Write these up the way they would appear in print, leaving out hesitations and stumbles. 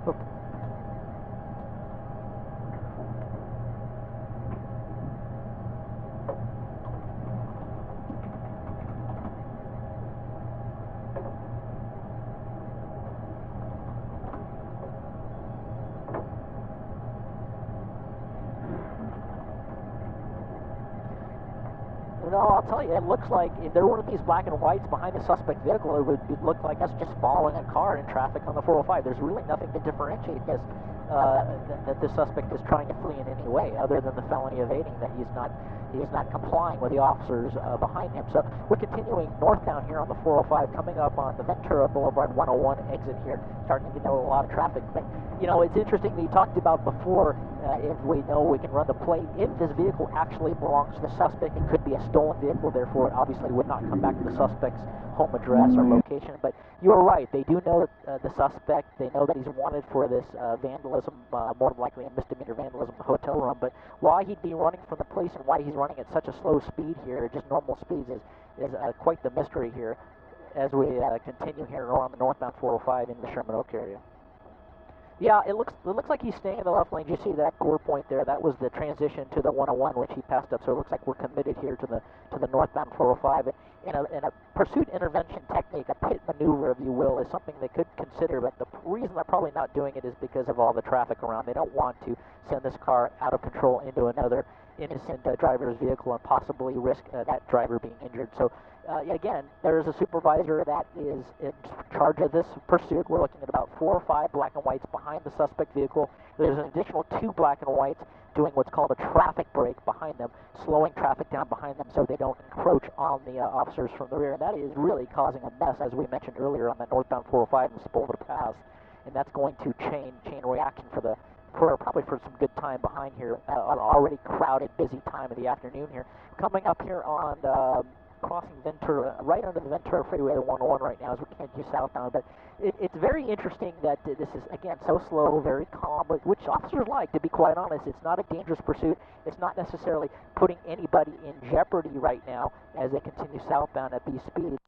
Okay. No, I'll tell you, it looks like if there were one of these black and whites behind the suspect vehicle, it would look like us just following a car in traffic on the 405. There's really nothing to differentiate this, that the suspect is trying to flee in any way, other than the felony evading, that he is not complying with the officers behind him. So we're continuing northbound here on the 405, coming up on the Ventura Boulevard 101 exit here, starting to get a lot of traffic. But, you know, it's interesting that you talked about before, if we know we can run the plate, if this vehicle actually belongs to the suspect, it could be a stolen vehicle, therefore it obviously would not come back to the suspect's home address or location. But you are right, they do know the suspect, they know that he's wanted for this vandalism, more than likely a misdemeanor vandalism in the hotel room. But why he'd be running from the police and why he's running at such a slow speed here, just normal speeds, is quite the mystery here as we continue here around the northbound 405 in the Sherman Oak area. Yeah, it looks like he's staying in the left lane. You see that gore point there? That was the transition to the 101, which he passed up. So it looks like we're committed here to the northbound 405. In a pursuit intervention technique, a pit maneuver, if you will, is something they could consider. But the reason they're probably not doing it is because of all the traffic around. They don't want to send this car out of control into another innocent driver's vehicle and possibly risk that driver being injured. So again, there is a supervisor that is in charge of this pursuit. We're looking at about 4 or 5 black and whites behind the suspect vehicle. There's an additional 2 black and whites doing what's called a traffic brake behind them, slowing traffic down behind them so they don't encroach on the officers from the rear. And that is really causing a mess, as we mentioned earlier, on the northbound 405 and Sepulveda Pass. And that's going to chain reaction for probably for some good time behind here, an already crowded, busy time of the afternoon here. Coming up here on crossing Ventura, right under the Ventura Freeway, the 101 right now, as we continue southbound. But it's very interesting that this is, again, so slow, very calm, which officers like, to be quite honest. It's not a dangerous pursuit. It's not necessarily putting anybody in jeopardy right now as they continue southbound at these speeds.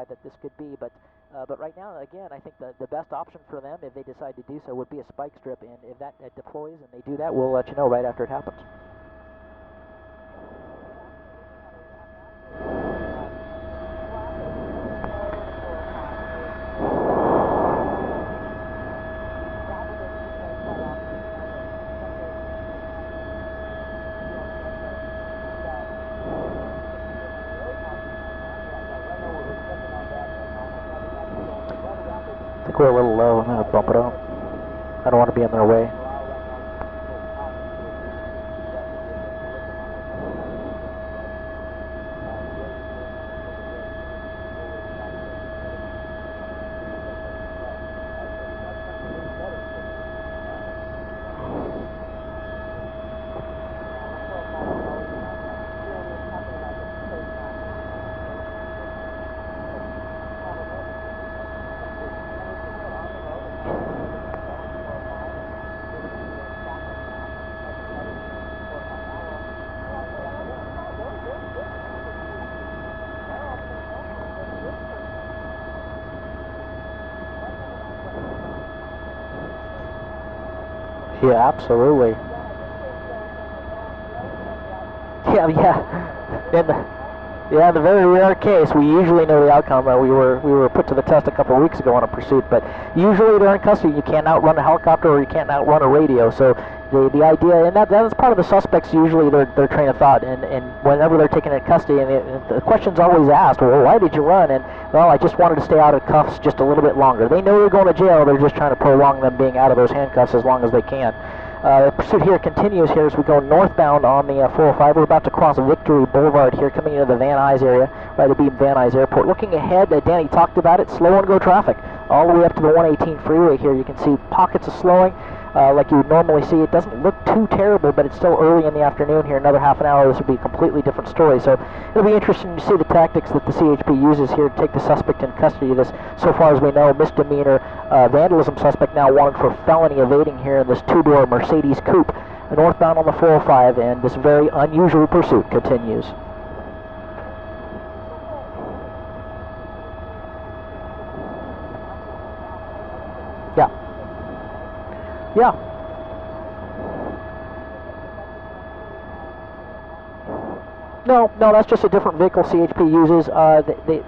That this could be, but right now, again, I think the best option for them, if they decide to do so, would be a spike strip, and if that deploys and they do that, we'll let you know right after it happens. We're a little low. I'm going to bump it up. I don't want to be in their way. Yeah, absolutely. In the very rare case, we usually know the outcome. We were put to the test a couple of weeks ago on a pursuit, but usually they're in custody. You can't outrun a helicopter or you can't outrun a radio. So the idea, and that is part of the suspects usually their train of thought. And whenever they're taken into custody, and the question's always asked, well, why did you run? And well, I just wanted to stay out of cuffs just a little bit longer. They know they're going to jail. They're just trying to prolong them being out of those handcuffs as long as they can. The pursuit here continues here as we go northbound on the 405. We're about to cross Victory Boulevard here, coming into the Van Nuys area, right at Van Nuys Airport. Looking ahead, Danny talked about it, slow and go traffic all the way up to the 118 freeway here. You can see pockets of slowing like you would normally see. It doesn't look too terrible, but it's still early in the afternoon here. Another half an hour, this would be a completely different story. So it'll be interesting to see the tactics that the CHP uses here to take the suspect in custody. This, so far as we know, misdemeanor vandalism suspect now wanted for felony evading here in this two-door Mercedes coupe northbound on the 405, and this very unusual pursuit continues. Yeah. No, that's just a different vehicle CHP uses.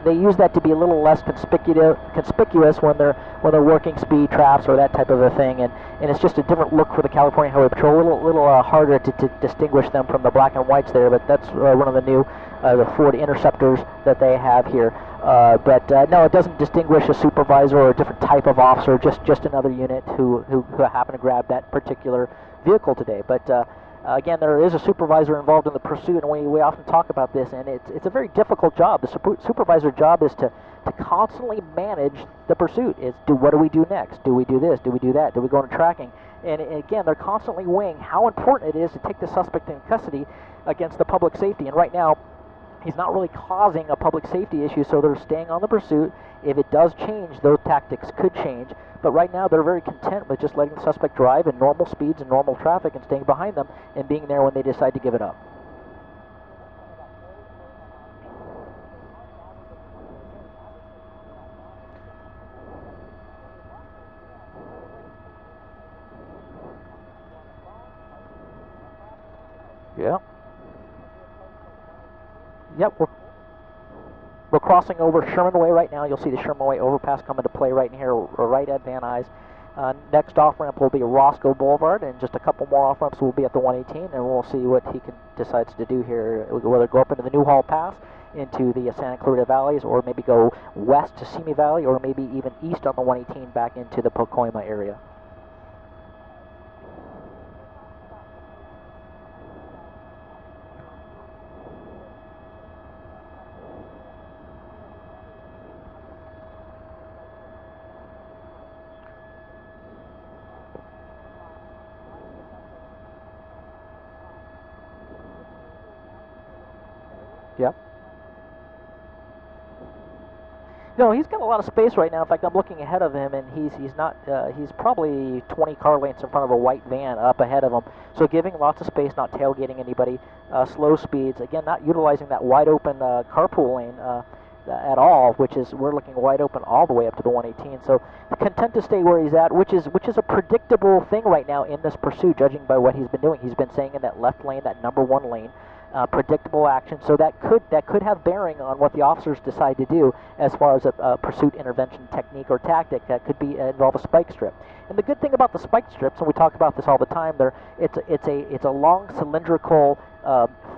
They use that to be a little less conspicuous when they're working speed traps or that type of a thing, and it's just a different look for the California Highway Patrol. A little harder to distinguish them from the black and whites there, but that's one of the new the Ford Interceptors that they have here. No, it doesn't distinguish a supervisor or a different type of officer, just another unit who happened to grab that particular vehicle today. But again, there is a supervisor involved in the pursuit, and we often talk about this, and it's a very difficult job. The supervisor job is to constantly manage the pursuit. What do we do next? Do we do this? Do we do that? Do we go into tracking? And again, they're constantly weighing how important it is to take the suspect in custody against the public safety. And right now, he's not really causing a public safety issue, so they're staying on the pursuit. If it does change, those tactics could change. But right now, they're very content with just letting the suspect drive in normal speeds and normal traffic and staying behind them and being there when they decide to give it up. Yeah. Yep, we're crossing over Sherman Way right now. You'll see the Sherman Way overpass come into play right in here, right at Van Nuys. Next off-ramp will be Roscoe Boulevard, and just a couple more off-ramps will be at the 118, and we'll see what he decides to do here, whether go up into the Newhall Pass, into the Santa Clarita Valleys, or maybe go west to Simi Valley, or maybe even east on the 118 back into the Pacoima area. Yep. No, he's got a lot of space right now. In fact, I'm looking ahead of him, and he's probably 20 car lengths in front of a white van up ahead of him. So giving lots of space, not tailgating anybody, slow speeds. Again, not utilizing that wide open carpool lane at all, which is, we're looking wide open all the way up to the 118. So content to stay where he's at, which is a predictable thing right now in this pursuit, judging by what he's been doing. He's been staying in that left lane, that number one lane. Predictable action, so that could have bearing on what the officers decide to do as far as a pursuit intervention technique or tactic. That could be involve a spike strip. And the good thing about the spike strips, and we talk about this all the time, it's a long cylindrical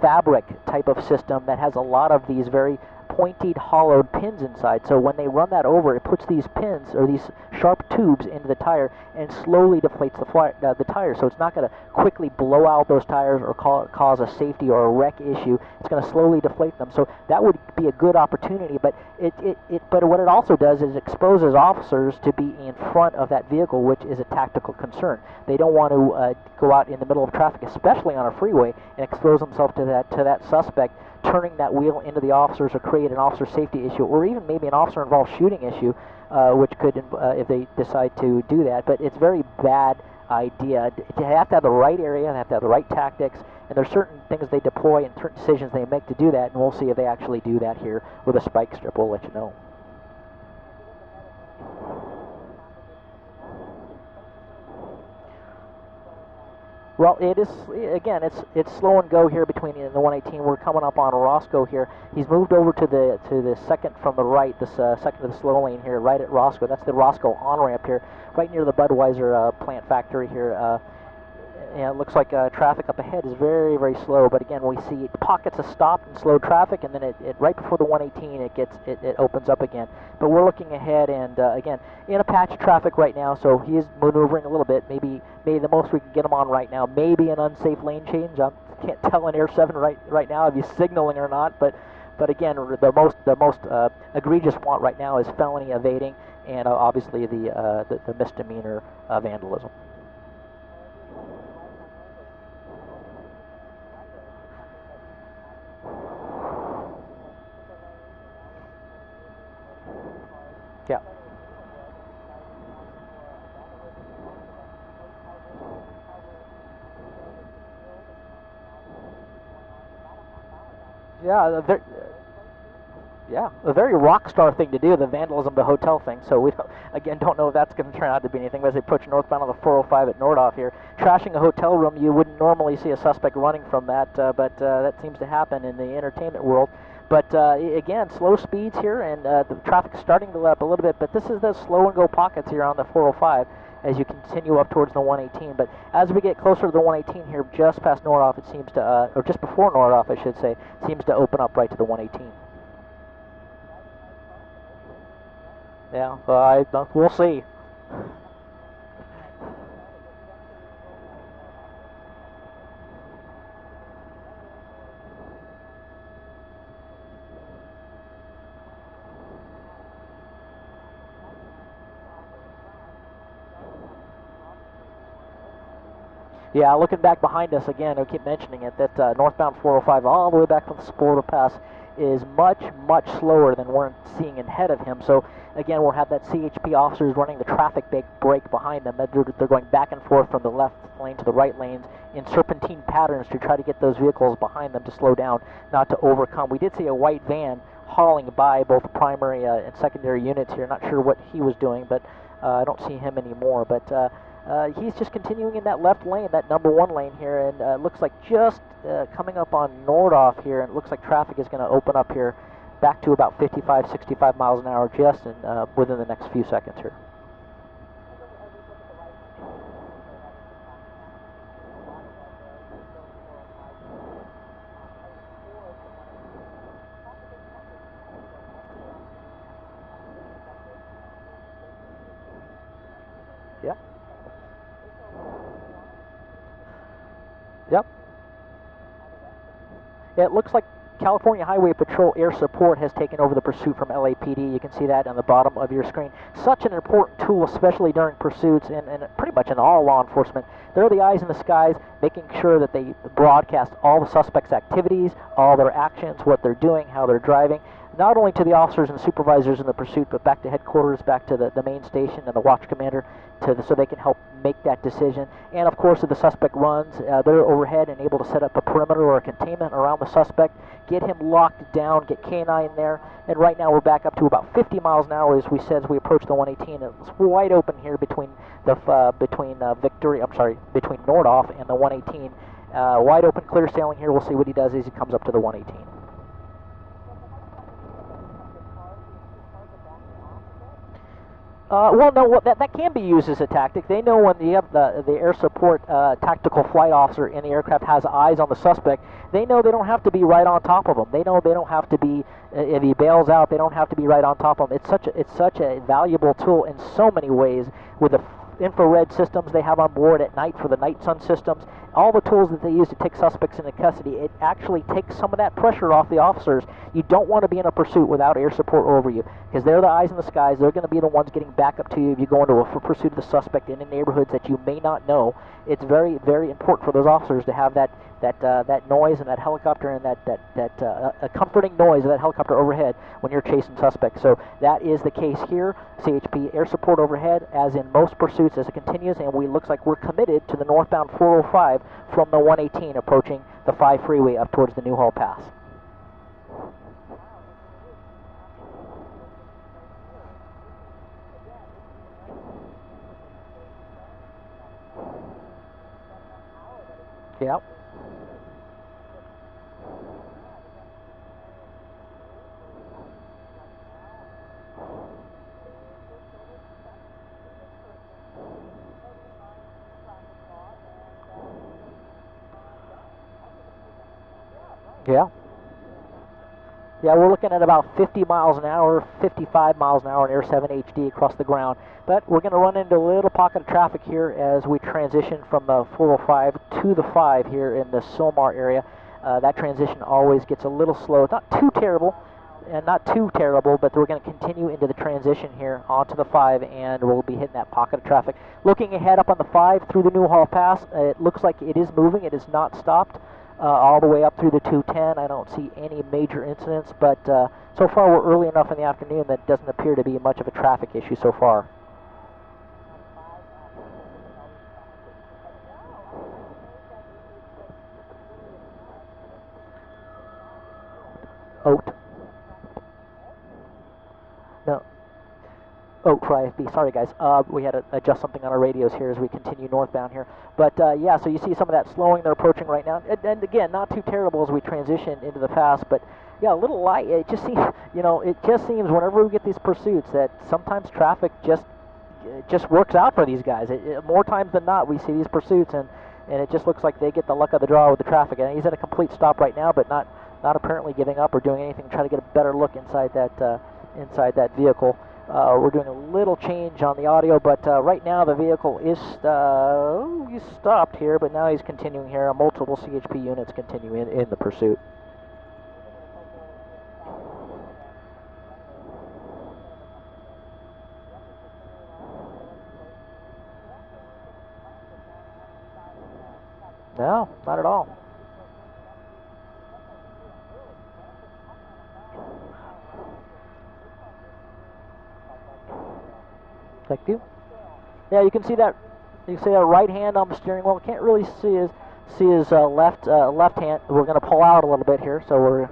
fabric type of system that has a lot of these very pointed, hollowed pins inside. So when they run that over, it puts these pins or these sharp tubes into the tire and slowly deflates the tire. So it's not going to quickly blow out those tires or cause a safety or a wreck issue. It's going to slowly deflate them. So that would be a good opportunity. But but what it also does is exposes officers to be in front of that vehicle, which is a tactical concern. They don't want to go out in the middle of traffic, especially on a freeway, and expose themselves to that suspect turning that wheel into the officers or create an officer safety issue, or even maybe an officer involved shooting issue, which could, if they decide to do that. But it's very bad idea. You have to have the right area, you have to have the right tactics, and there's certain things they deploy and certain decisions they make to do that, and we'll see if they actually do that here with a spike strip. We'll let you know. Well, it is, again, it's slow and go here between the 118. We're coming up on Roscoe here. He's moved over to the second from the right, this second of the slow lane here, right at Roscoe. That's the Roscoe on-ramp here, right near the Budweiser plant factory here. And it looks like traffic up ahead is very, very slow. But again, we see pockets of stopped and slow traffic, and then it right before the 118, it opens up again. But we're looking ahead, and again, in a patch of traffic right now, so he is maneuvering a little bit. Maybe the most we can get him on right now. Maybe an unsafe lane change. I can't tell in Air 7 right now if he's signaling or not. But again, the most egregious want right now is felony evading, and obviously the misdemeanor vandalism. Yeah. Yeah, a very rock star thing to do, the vandalism to hotel thing. So we don't know if that's going to turn out to be anything. As they approach northbound on the 405 at Nordhoff here, trashing a hotel room, you wouldn't normally see a suspect running from that, but that seems to happen in the entertainment world. But again, slow speeds here, and the traffic's starting to let up a little bit, but this is the slow and go pockets here on the 405 as you continue up towards the 118. But as we get closer to the 118 here, just past Nordhoff, it seems to, or just before Nordhoff, I should say, seems to open up right to the 118. Yeah, we'll see. Yeah, looking back behind us again, I keep mentioning it, that northbound 405 all the way back from the Sporter Pass is much, much slower than we're seeing ahead of him. So again, we'll have that CHP officers running the traffic brake behind them. They're going back and forth from the left lane to the right lanes in serpentine patterns to try to get those vehicles behind them to slow down, not to overcome. We did see a white van hauling by both primary and secondary units here. Not sure what he was doing, but I don't see him anymore. But he's just continuing in that left lane, that number one lane here, and it looks like just coming up on Nordhoff here, and it looks like traffic is going to open up here back to about 55, 65 miles an hour just within the next few seconds here. Yeah. Yep. Yeah, it looks like California Highway Patrol Air Support has taken over the pursuit from LAPD. You can see that on the bottom of your screen. Such an important tool, especially during pursuits and pretty much in all law enforcement. They're the eyes in the skies, making sure that they broadcast all the suspects' activities, all their actions, what they're doing, how they're driving, not only to the officers and supervisors in the pursuit, but back to headquarters, back to the main station and the watch commander, so they can help make that decision. And of course, if the suspect runs, they're overhead and able to set up a perimeter or a containment around the suspect, get him locked down, get K9 there. And right now we're back up to about 50 miles an hour, as we said, as we approach the 118. It's wide open here between between Nordhoff and the 118. Wide open, clear sailing here. We'll see what he does as he comes up to the 118. Well, no, that can be used as a tactic. They know when you have the air support tactical flight officer in the aircraft has eyes on the suspect, they know they don't have to be right on top of him. They know they don't have to be, if he bails out, they don't have to be right on top of him. It's such a valuable tool in so many ways with the infrared systems they have on board at night for the night sun systems, all the tools that they use to take suspects into custody. It actually takes some of that pressure off the officers. You don't want to be in a pursuit without air support over you, because they're the eyes in the skies. They're going to be the ones getting back up to you if you go into a pursuit of the suspect in neighborhoods that you may not know. It's very, very important for those officers to have that noise and that helicopter and a comforting noise of that helicopter overhead when you're chasing suspects. So that is the case here. CHP air support overhead, as in most pursuits, as it continues, and we looks like we're committed to the northbound 405 from the 118 approaching the 5 freeway up towards the Newhall Pass. Yep. Yeah. Yeah, we're looking at about 50 miles an hour, 55 miles an hour in Air 7 HD across the ground. But we're going to run into a little pocket of traffic here as we transition from the 405 to the 5 here in the Sylmar area. That transition always gets a little slow. It's not too terrible, and not too terrible, but we're going to continue into the transition here onto the 5, and we'll be hitting that pocket of traffic. Looking ahead up on the 5 through the Newhall Pass, it looks like it is moving. It is not stopped. All the way up through the 210. I don't see any major incidents, but so far we're early enough in the afternoon that it doesn't appear to be much of a traffic issue so far. Oat. No. Oat for IFB. Sorry, guys. We had to adjust something on our radios here as we continue northbound here. But yeah, so you see some of that slowing they're approaching right now. And again, not too terrible as we transition into the pass, but yeah, a little light. It just seems, it just seems whenever we get these pursuits that sometimes traffic just works out for these guys. More times than not, we see these pursuits, and it just looks like they get the luck of the draw with the traffic. And he's at a complete stop right now, but not apparently giving up or doing anything to try to get a better look inside that vehicle. We're doing a little change on the audio, but right now the vehicle is he's stopped here, but now he's continuing here. Multiple CHP units continue in the pursuit. No, not at all. Thank you. Yeah, you can see that. You can see that right hand on the steering wheel. Can't really see his left hand. We're going to pull out a little bit here, so we're.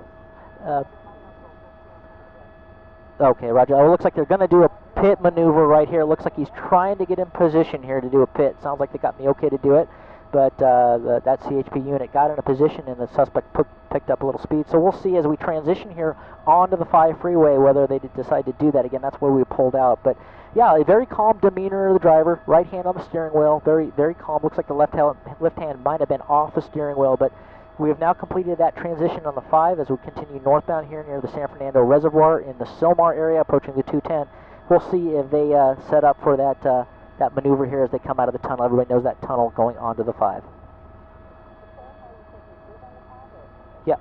Okay, Roger. It looks like they're going to do a pit maneuver right here. It looks like he's trying to get in position here to do a pit. Sounds like they got the okay to do it, but that CHP unit got in a position, and the suspect picked up a little speed. So we'll see as we transition here onto the 5 freeway whether they decide to do that again. That's where we pulled out, but. Yeah, a very calm demeanor of the driver. Right hand on the steering wheel, very, very calm. Looks like the left hand might have been off the steering wheel, but we have now completed that transition on the 5 as we continue northbound here near the San Fernando Reservoir in the Sylmar area, approaching the 210. We'll see if they set up for that maneuver here as they come out of the tunnel. Everybody knows that tunnel going onto the 5. Yeah.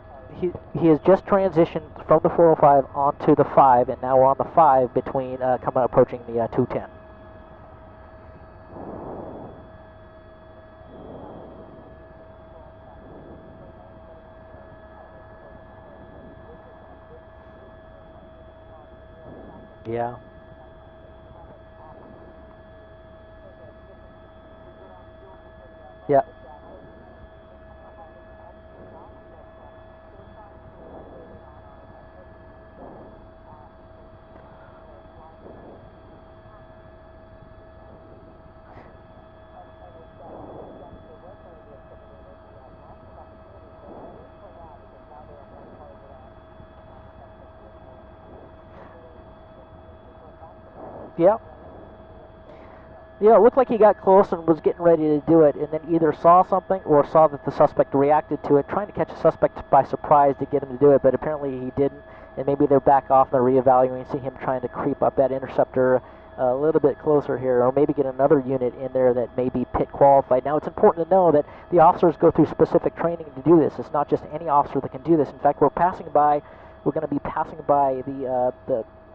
He has just transitioned from the 405 onto the 5, and now we're on the 5 between approaching the 210. Yeah. Yeah. Yeah. Yeah, it looked like he got close and was getting ready to do it, and then either saw something or saw that the suspect reacted to it, trying to catch a suspect by surprise to get him to do it, but apparently he didn't, and maybe they're back off and they're reevaluating, see him trying to creep up that interceptor a little bit closer here, or maybe get another unit in there that may be pit qualified. Now, it's important to know that the officers go through specific training to do this. It's not just any officer that can do this. In fact, we're going to be passing by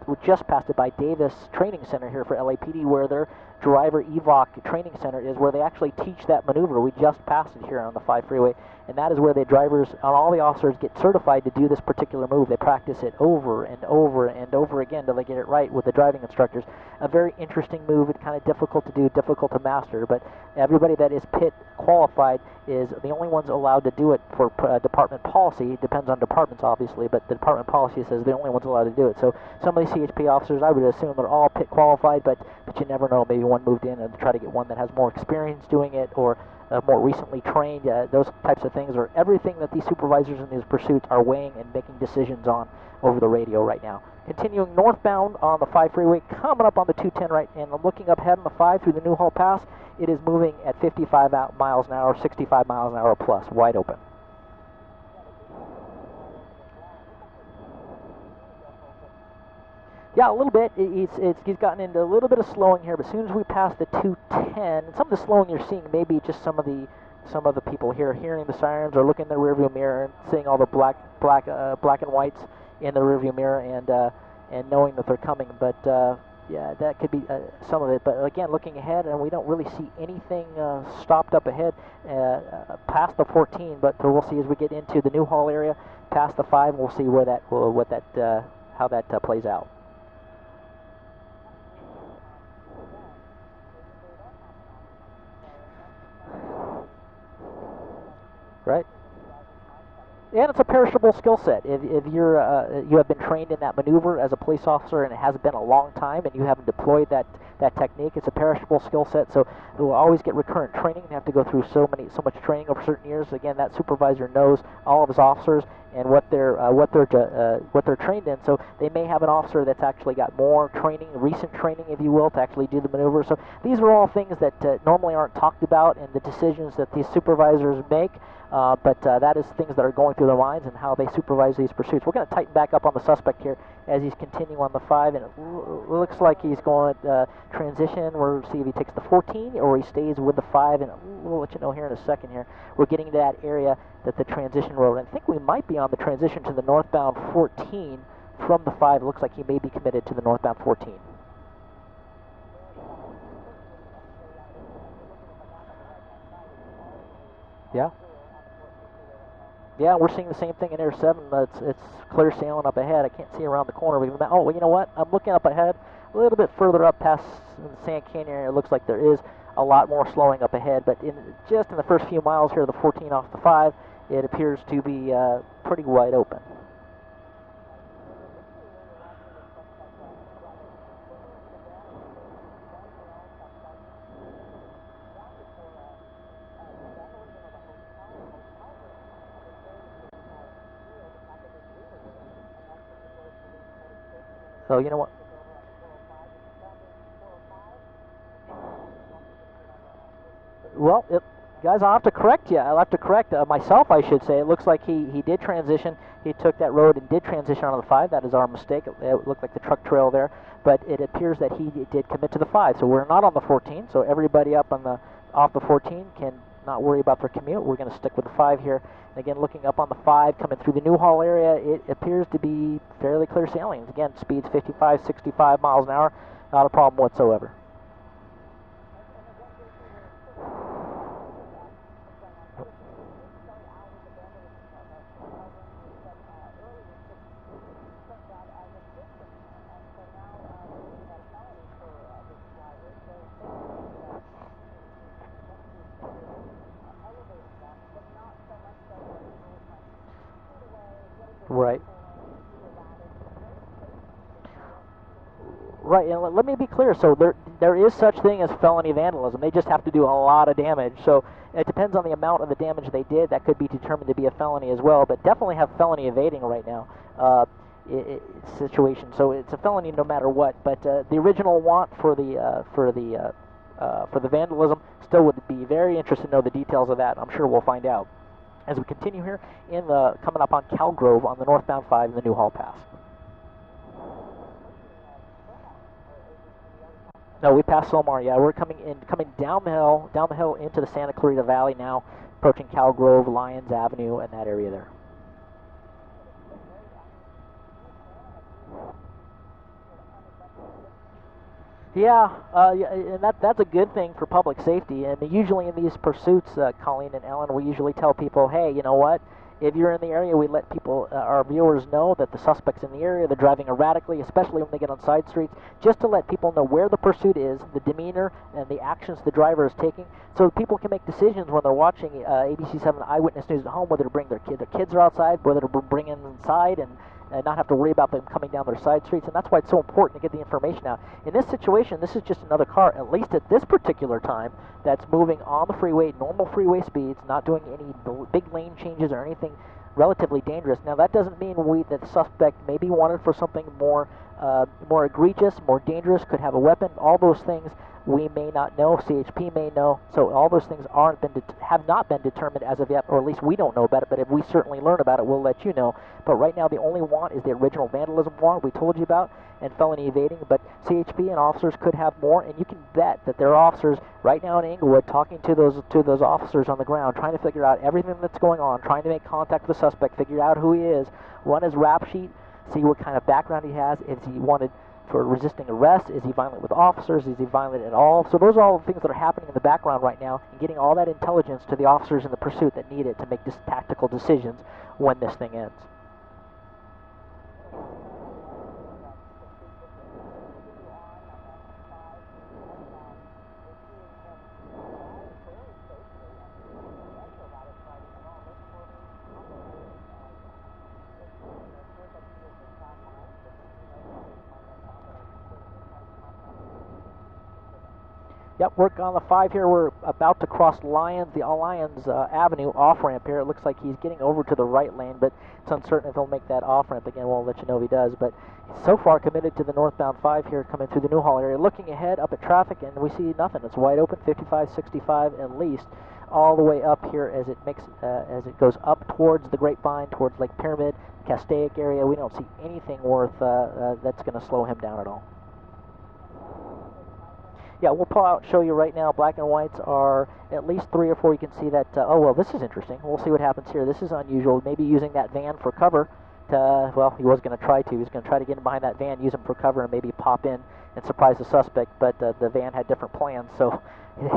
we just passed it by Davis Training Center here for LAPD, where their driver evoc training center is, where they actually teach that maneuver. We just passed it here on the 5 freeway, and that is where the drivers and all the officers get certified to do this particular move. They practice it over and over and over again till they get it right with the driving instructors. A very interesting move. It's kind of difficult to do, difficult to master, but everybody that is pit qualified is the only ones allowed to do it for department policy. It depends on departments, obviously, but the department policy says the only ones allowed to do it. So some of these CHP officers, I would assume, are all pit qualified, but you never know. Maybe one moved in and try to get one that has more experience doing it, or more recently trained. Those types of things are everything that these supervisors in these pursuits are weighing and making decisions on over the radio right now. Continuing northbound on the 5 freeway, coming up on the 210 right, and looking up ahead on the 5 through the Newhall Pass, it is moving at 55 miles an hour, 65 miles an hour plus, wide open. Yeah, a little bit. He's gotten into a little bit of slowing here, but as soon as we pass the 210, some of the slowing you're seeing may be just some of the people here hearing the sirens or looking in the rearview mirror and seeing all the black and whites in the rearview mirror and knowing that they're coming. But yeah, that could be some of it. But again, looking ahead, and we don't really see anything stopped up ahead past the 14. But we'll see as we get into the Newhall area, past the 5, we'll see where how that plays out. Right. And it's a perishable skill set. If you have been trained in that maneuver as a police officer, and it has been a long time, and you haven't deployed that technique, it's a perishable skill set. So it will always get recurrent training. They have to go through so much training over certain years. Again, that supervisor knows all of his officers and what they're trained in. So they may have an officer that's actually got more training, recent training, if you will, to actually do the maneuver. So these are all things that normally aren't talked about in the decisions that these supervisors make. But that is things that are going through their minds and how they supervise these pursuits. We're going to tighten back up on the suspect here as he's continuing on the 5, and it looks like he's going transition. We'll see if he takes the 14 or he stays with the 5, and we'll let you know here in a second here. We're getting to that area that the transition road, and I think we might be on the transition to the northbound 14 from the 5. It looks like he may be committed to the northbound 14. Yeah. Yeah, we're seeing the same thing in Air 7. It's clear sailing up ahead. I can't see around the corner. Oh, well, you know what? I'm looking up ahead, a little bit further up past the Sand Canyon area. It looks like there is a lot more slowing up ahead. But just in the first few miles here, the 14 off the 5, it appears to be pretty wide open. So you know what? Well, guys, I'll have to correct you. I'll have to correct myself, I should say. It looks like he did transition. He took that road and did transition on the 5. That is our mistake. It looked like the truck trail there. But it appears that he did commit to the 5. So we're not on the 14. So everybody up on off the 14 can not worry about their commute. We're going to stick with the 5 here. And again, looking up on the 5, coming through the Newhall area, it appears to be fairly clear sailing. Again, speeds 55, 65 miles an hour. Not a problem whatsoever. Right. Right, and let me be clear. So there is such thing as felony vandalism. They just have to do a lot of damage. So it depends on the amount of the damage they did. That could be determined to be a felony as well. But definitely have felony evading right now situation. So it's a felony no matter what. But the original want for the for the vandalism. Still would be very interested to know the details of that. I'm sure we'll find out as we continue here in the coming up on Cal Grove on the northbound 5 in the Newhall Pass. No, we passed Solmar. Yeah, we're coming down the hill into the Santa Clarita Valley now, approaching Cal Grove, Lyons Avenue, and that area there. Yeah, and that's a good thing for public safety. And usually in these pursuits, Colleen and Ellen, we usually tell people, hey, you know what? If you're in the area, we let people, our viewers know that the suspect's in the area, they're driving erratically, especially when they get on side streets, just to let people know where the pursuit is, the demeanor, and the actions the driver is taking, so people can make decisions when they're watching ABC7 Eyewitness News at home, whether to bring their kids are outside, whether to bring them inside, and not have to worry about them coming down their side streets. And that's why it's so important to get the information out. In this situation, this is just another car, at least at this particular time, that's moving on the freeway, normal freeway speeds, not doing any big lane changes or anything relatively dangerous. Now, that doesn't mean that the suspect may be wanted for something more egregious, more dangerous, could have a weapon. All those things we may not know, CHP may know, so all those things have not been determined as of yet, or at least we don't know about it, but if we certainly learn about it, we'll let you know. But right now, the only warrant is the original vandalism warrant we told you about, and felony evading, but CHP and officers could have more, and you can bet that there are officers right now in Inglewood talking to those officers on the ground, trying to figure out everything that's going on, trying to make contact with the suspect, figure out who he is, run his rap sheet, see what kind of background he has, is he wanted for resisting arrest, is he violent with officers, is he violent at all. So those are all the things that are happening in the background right now, and getting all that intelligence to the officers in the pursuit that need it to make tactical decisions when this thing ends. Yep, we're on the 5 here. We're about to cross Lyons Avenue off-ramp here. It looks like he's getting over to the right lane, but it's uncertain if he'll make that off-ramp. Again, we'll let you know if he does. But so far committed to the northbound 5 here, coming through the Newhall area. Looking ahead up at traffic, and we see nothing. It's wide open, 55, 65 at least, all the way up here as it goes up towards the Grapevine, towards Lake Pyramid, Castaic area. We don't see anything worth that's going to slow him down at all. Yeah, we'll pull out and show you right now. Black and whites are at least 3 or 4. You can see that. Oh, well, this is interesting. We'll see what happens here. This is unusual. Maybe using that van for cover. Well, he was going to try to. He was going to try to get in behind that van, use him for cover, and maybe pop in and surprise the suspect. But the van had different plans, so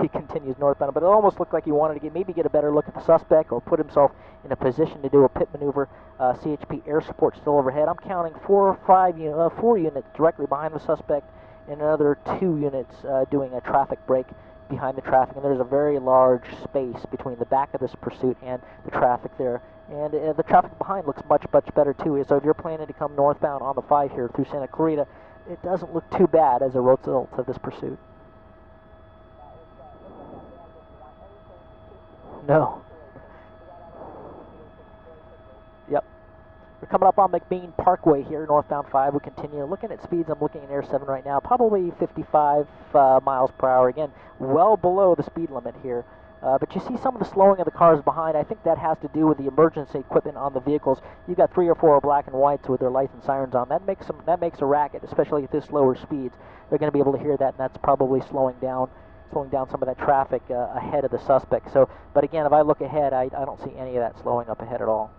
he continues northbound. But it almost looked like he wanted to maybe get a better look at the suspect or put himself in a position to do a pit maneuver. CHP air support still overhead. I'm counting 4 or 5 4 units directly behind the suspect, and another 2 units doing a traffic break behind the traffic. And there's a very large space between the back of this pursuit and the traffic there. And the traffic behind looks much, much better too. So if you're planning to come northbound on the 5 here through Santa Clarita, it doesn't look too bad as a result of this pursuit. No. Yep. We're coming up on McBean Parkway here, northbound 5. We continue looking at speeds. I'm looking at Air 7 right now, probably 55 miles per hour. Again, well below the speed limit here. But you see some of the slowing of the cars behind. I think that has to do with the emergency equipment on the vehicles. You've got 3 or 4 black and whites with their lights and sirens on. That makes a racket, especially at this lower speeds. They're going to be able to hear that, and that's probably slowing down some of that traffic ahead of the suspect. So, but again, if I look ahead, I don't see any of that slowing up ahead at all.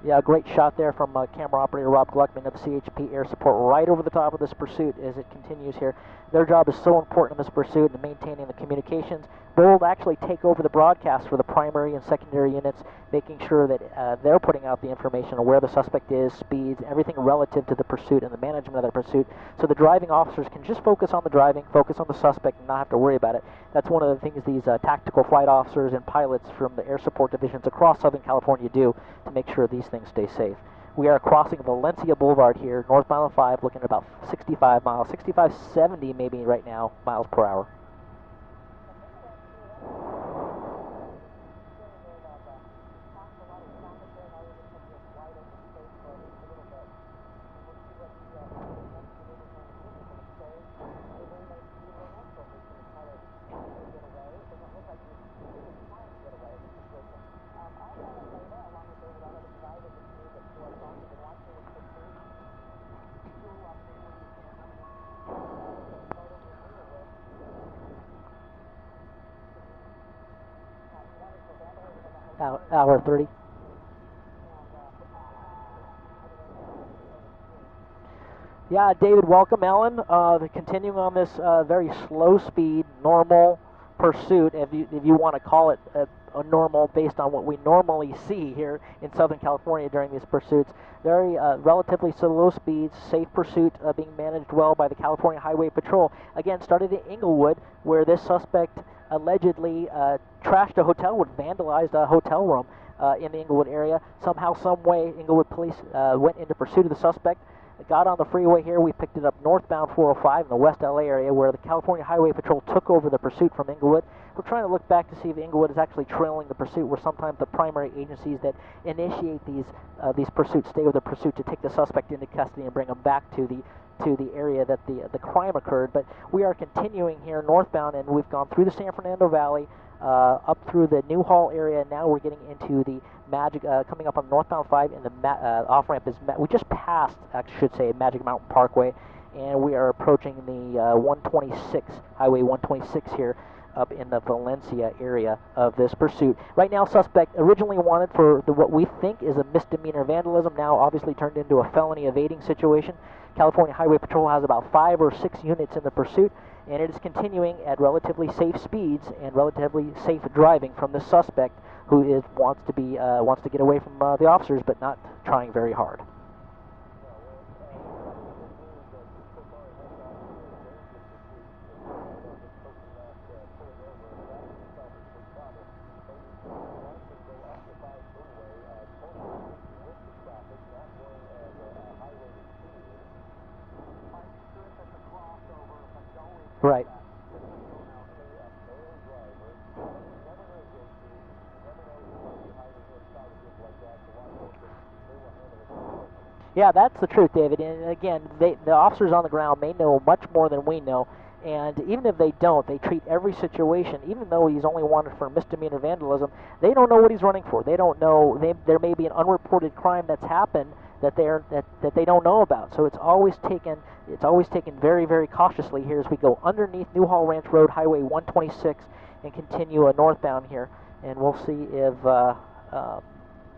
Yeah, great shot there from camera operator Rob Gluckman of the CHP Air Support right over the top of this pursuit as it continues here. Their job is so important in this pursuit and maintaining the communications. They'll actually take over the broadcast for the primary and secondary units, making sure that they're putting out the information on where the suspect is, speeds, everything relative to the pursuit and the management of the pursuit, so the driving officers can just focus on the driving, focus on the suspect, and not have to worry about it. That's one of the things these tactical flight officers and pilots from the air support divisions across Southern California do to make sure these things stay safe. We are crossing Valencia Boulevard here, northbound 5, looking at about 65 miles, 65, 70 maybe right now, miles per hour. Hour 30. Yeah, David, welcome, Ellen. Continuing on this very slow speed, normal pursuit, if you want to call it a normal based on what we normally see here in Southern California during these pursuits. Very relatively slow speeds, safe pursuit being managed well by the California Highway Patrol. Again, started in Inglewood, where this suspect allegedly trashed a hotel room, vandalized a hotel room in the Inglewood area. Somehow, some way, Inglewood police went into pursuit of the suspect. Got on the freeway here. We picked it up northbound 405 in the West LA area, where the California Highway Patrol took over the pursuit from Inglewood. We're trying to look back to see if Inglewood is actually trailing the pursuit, where sometimes the primary agencies that initiate these pursuits stay with the pursuit to take the suspect into custody and bring him back to the area that the crime occurred. But we are continuing here northbound, and we've gone through the San Fernando Valley, up through the Newhall area, and now we're getting into the coming up on northbound 5, and the off-ramp is, we just passed, I should say, Magic Mountain Parkway, and we are approaching the 126, Highway 126 here, up in the Valencia area of this pursuit. Right now, suspect originally wanted for what we think is a misdemeanor vandalism, now obviously turned into a felony evading situation. California Highway Patrol has about 5 or 6 units in the pursuit, and it is continuing at relatively safe speeds and relatively safe driving from the suspect, who wants to get away from the officers, but not trying very hard. Right. Yeah, that's the truth, David. And again, the officers on the ground may know much more than we know. And even if they don't, they treat every situation, even though he's only wanted for misdemeanor vandalism, they don't know what he's running for. They don't know. There may be an unreported crime that's happened that they don't know about. So it's always taken very, very cautiously here as we go underneath Newhall Ranch Road, Highway 126, and continue northbound here. And we'll see if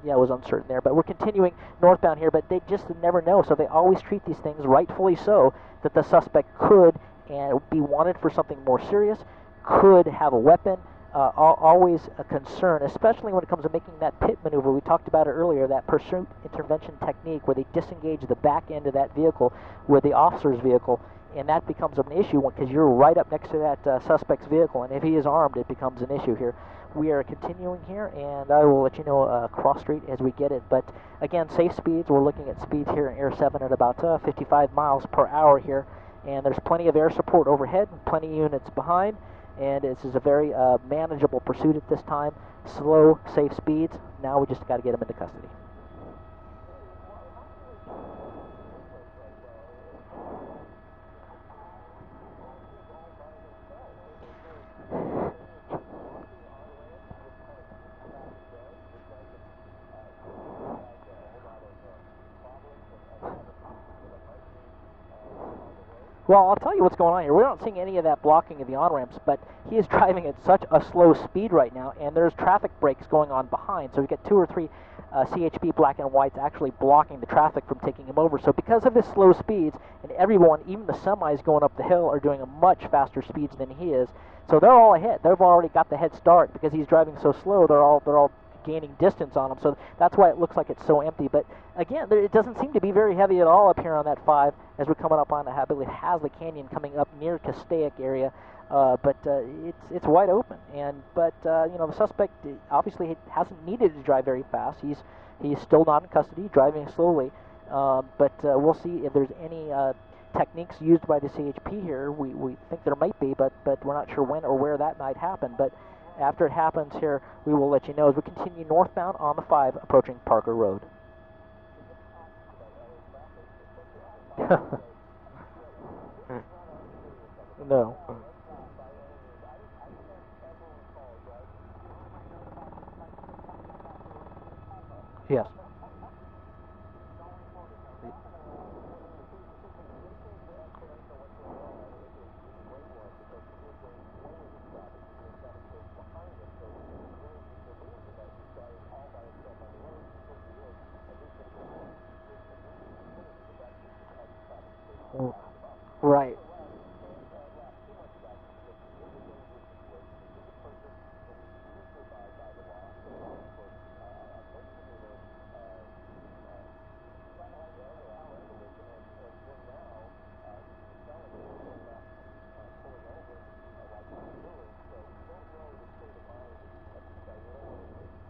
yeah, it was uncertain there, but we're continuing northbound here, but they just never know, so they always treat these things, rightfully so, that the suspect could and be wanted for something more serious, could have a weapon, always a concern, especially when it comes to making that pit maneuver. We talked about it earlier, that pursuit intervention technique where they disengage the back end of that vehicle with the officer's vehicle, and that becomes an issue because you're right up next to that suspect's vehicle, and if he is armed, it becomes an issue here. We are continuing here, and I will let you know cross street as we get it. But again, safe speeds. We're looking at speeds here in Air 7 at about 55 miles per hour here, and there's plenty of air support overhead, plenty of units behind, and this is a very manageable pursuit at this time. Slow, safe speeds. Now we just got to get them into custody. Well, I'll tell you what's going on here. We're not seeing any of that blocking of the on-ramps, but he is driving at such a slow speed right now, and there's traffic breaks going on behind. So we get 2 or 3 CHP black and whites actually blocking the traffic from taking him over. So because of his slow speeds, and everyone, even the semis going up the hill, are doing a much faster speeds than he is. So they're all ahead. They've already got the head start because he's driving so slow. They're all gaining distance on him. So that's why it looks like it's so empty. But again, it doesn't seem to be very heavy at all up here on that 5 as we're coming up on the Hasley Canyon, coming up near Castaic area. But it's wide open, but you know, the suspect obviously hasn't needed to drive very fast. He's still not in custody, driving slowly. But we'll see if there's any techniques used by the CHP here. We think there might be, but we're not sure when or where that might happen. But after it happens here, we will let you know as we continue northbound on the 5, approaching Parker Road. No. Yes.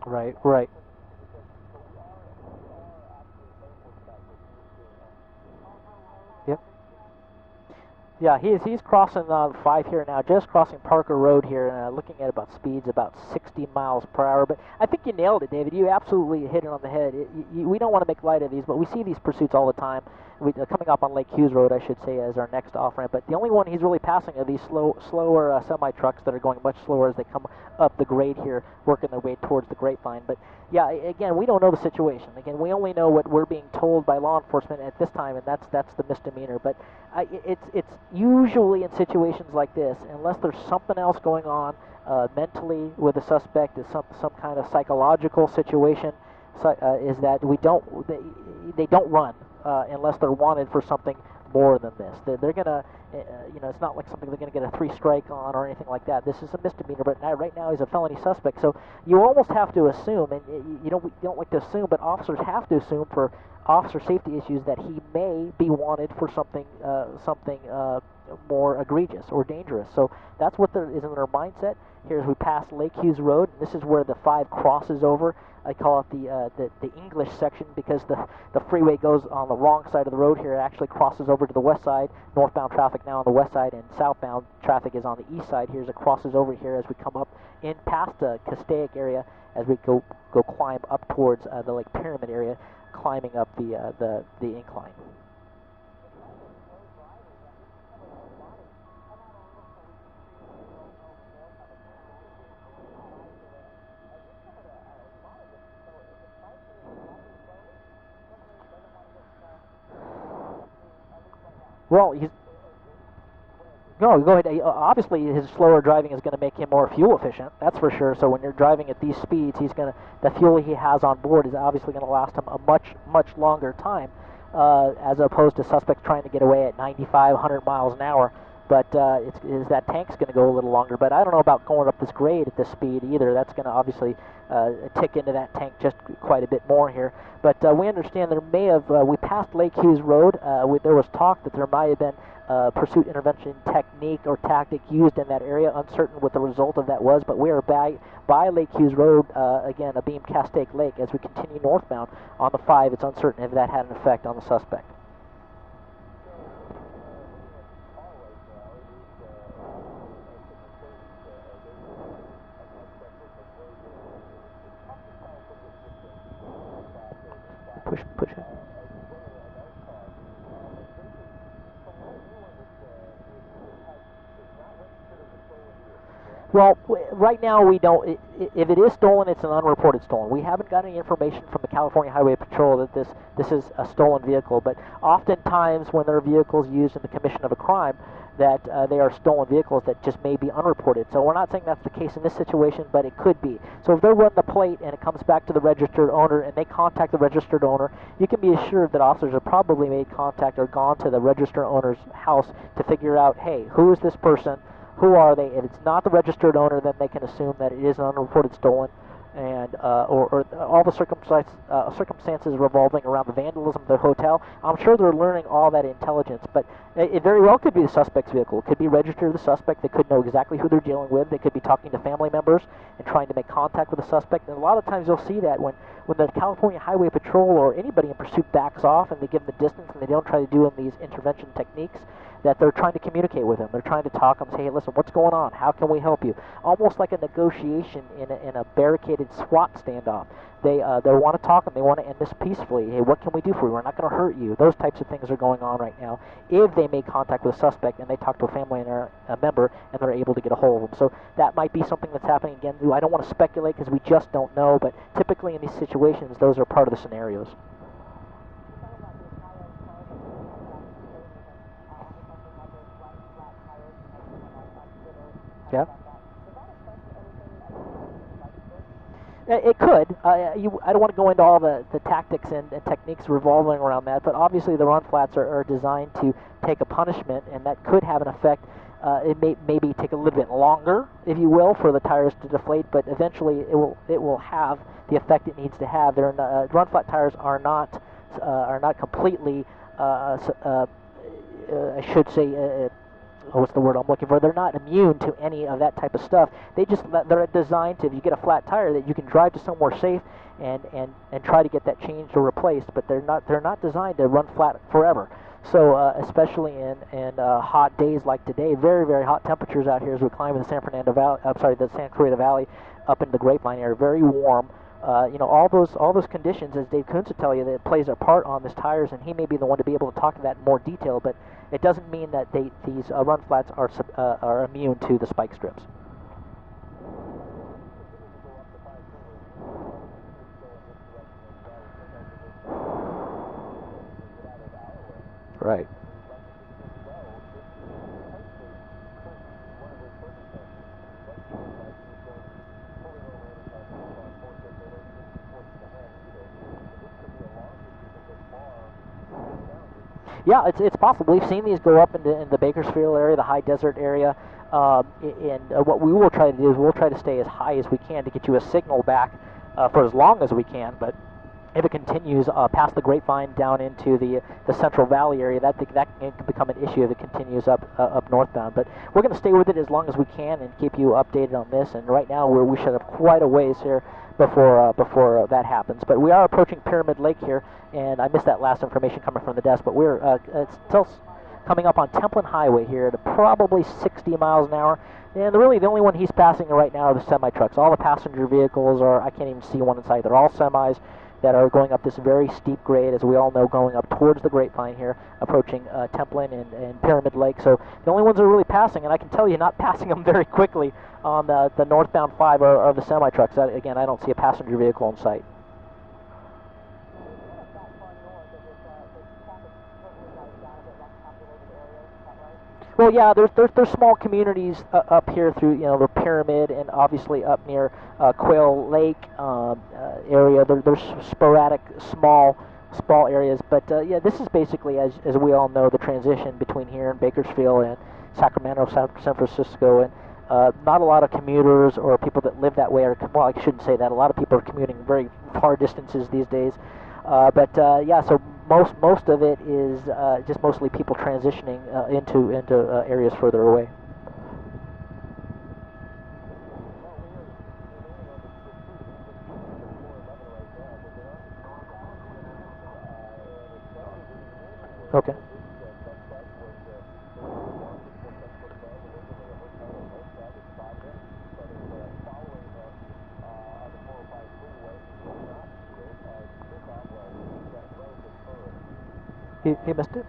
Right, right. Yep. Yeah, he's crossing 5 here now, just crossing Parker Road here, looking at about speeds about 60 miles per hour. But I think you nailed it, David. You absolutely hit it on the head. We don't want to make light of these, but we see these pursuits all the time. Coming up on Lake Hughes Road, I should say, as our next off-ramp. But the only one he's really passing are these slower semi-trucks that are going much slower as they come up the grade here, working their way towards the grapevine. But yeah, again, we don't know the situation. Again, we only know what we're being told by law enforcement at this time, and that's the misdemeanor. But it's usually in situations like this, unless there's something else going on mentally with the suspect, is some kind of psychological situation, is that they don't run unless they're wanted for something more than this. They're gonna, it's not like something they're gonna get a 3 strike on or anything like that. This is a misdemeanor, but right now he's a felony suspect. So you almost have to assume, and you don't like to assume, but officers have to assume for officer safety issues that he may be wanted for something more egregious or dangerous. So that's what is in their mindset. Here as we pass Lake Hughes Road, and this is where the 5 crosses over. I call it the English section because the freeway goes on the wrong side of the road here. It actually crosses over to the west side. Northbound traffic now on the west side, and southbound traffic is on the east side. Here's it crosses over here as we come up in past the Castaic area as we go climb up towards the Lake Pyramid area, climbing up the incline. Well, no, go ahead. Obviously, his slower driving is going to make him more fuel efficient. That's for sure. So when you're driving at these speeds, the fuel he has on board is obviously going to last him a much longer time, as opposed to suspects trying to get away at 95, 100 miles an hour. But that tank's going to go a little longer. But I don't know about going up this grade at this speed either. That's going to obviously tick into that tank just quite a bit more here. But we understand there may have, we passed Lake Hughes Road. There was talk that there might have been pursuit intervention technique or tactic used in that area. Uncertain what the result of that was, but we are by Lake Hughes Road, again, Abeam Castaic Lake, as we continue northbound on the 5. It's uncertain if that had an effect on the suspect. Push it. Well, right now we don't. If it is stolen, it's an unreported stolen. We haven't got any information from the California Highway Patrol that this is a stolen vehicle. But oftentimes, when there are vehicles used in the commission of a crime, that they are stolen vehicles that just may be unreported. So we're not saying that's the case in this situation, but it could be. So if they run the plate and it comes back to the registered owner and they contact the registered owner, you can be assured that officers have probably made contact or gone to the registered owner's house to figure out, hey, who is this person? Who are they? If it's not the registered owner, then they can assume that it is an unreported stolen, and or all the circumstances revolving around the vandalism of the hotel. I'm sure they're learning all that intelligence, but it very well could be the suspect's vehicle. It could be registered to the suspect. They could know exactly who they're dealing with. They could be talking to family members and trying to make contact with the suspect. And a lot of times you'll see that when the California Highway Patrol or anybody in pursuit backs off and they give them the distance and they don't try to do these intervention techniques, that they're trying to communicate with them. They're trying to talk them, say, hey, listen, what's going on? How can we help you? Almost like a negotiation in a barricaded SWAT standoff. They want to talk and they want to end this peacefully. Hey, what can we do for you? We're not going to hurt you. Those types of things are going on right now if they make contact with a suspect and they talk to a family member and they're able to get a hold of them. So that might be something that's happening again. I don't want to speculate because we just don't know, but typically in these situations, those are part of the scenarios. Yeah. It could. I don't want to go into all the tactics and techniques revolving around that, but obviously the run flats are designed to take a punishment, and that could have an effect. It may maybe take a little bit longer, if you will, for the tires to deflate, but eventually it will have the effect it needs to have. Run flat tires are not completely, I should say, what's the word I'm looking for? They're not immune to any of that type of stuff. They're designed to, if you get a flat tire, that you can drive to somewhere safe and try to get that changed or replaced. But they're not designed to run flat forever. So especially in hot days like today, very, very hot temperatures out here as we climb in the the Santa Clarita Valley up into the Grapevine area, very warm. All those conditions, as Dave Kuntz would tell you, that plays a part on these tires, and he may be the one to be able to talk to that in more detail. But it doesn't mean that these run flats are immune to the spike strips. Right. Yeah, it's possible. We've seen these go up in the Bakersfield area, the high desert area, and what we will try to do is we'll try to stay as high as we can to get you a signal back for as long as we can. But if it continues past the Grapevine down into the Central Valley area, that can become an issue if it continues up northbound. But we're going to stay with it as long as we can and keep you updated on this. And right now we should have quite a ways here before that happens. But we are approaching Pyramid Lake here, and I missed that last information coming from the desk. But it's still coming up on Templin Highway here at probably 60 miles an hour. And really the only one he's passing right now are the semi-trucks. All the passenger vehicles I can't even see one inside. They're all semis that are going up this very steep grade, as we all know, going up towards the Grapevine here, approaching Templin and Pyramid Lake. So the only ones that are really passing, and I can tell you not passing them very quickly on the northbound 5 are the semi-trucks. Again, I don't see a passenger vehicle in sight. Well, yeah, there's small communities up here through the Pyramid and obviously up near Quail Lake area. There's sporadic small areas, but yeah, this is basically, as we all know, the transition between here and Bakersfield and Sacramento, San Francisco, and not a lot of commuters or people that live that way well, I shouldn't say that. A lot of people are commuting very far distances these days, but yeah, so. Most of it is just mostly people transitioning into areas further away. Okay. He missed it?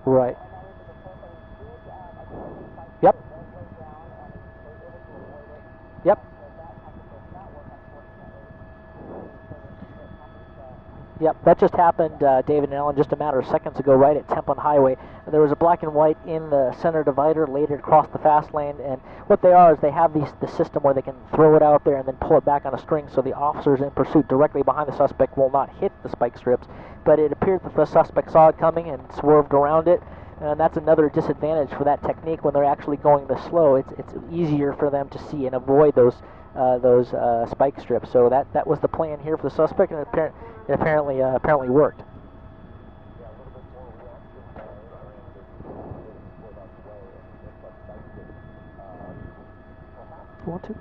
Right. Yep. Yep. Yep, that just happened, David and Ellen, just a matter of seconds ago, right at Templin Highway. There was a black and white in the center divider, laid it across the fast lane, and what they are is they have the system where they can throw it out there and then pull it back on a string, so the officers in pursuit directly behind the suspect will not hit the spike strips. But it appeared that the suspect saw it coming and swerved around it, and that's another disadvantage for that technique when they're actually going this slow. It's easier for them to see and avoid those spike strips. So that was the plan here for the suspect, and it apparently worked. You want to?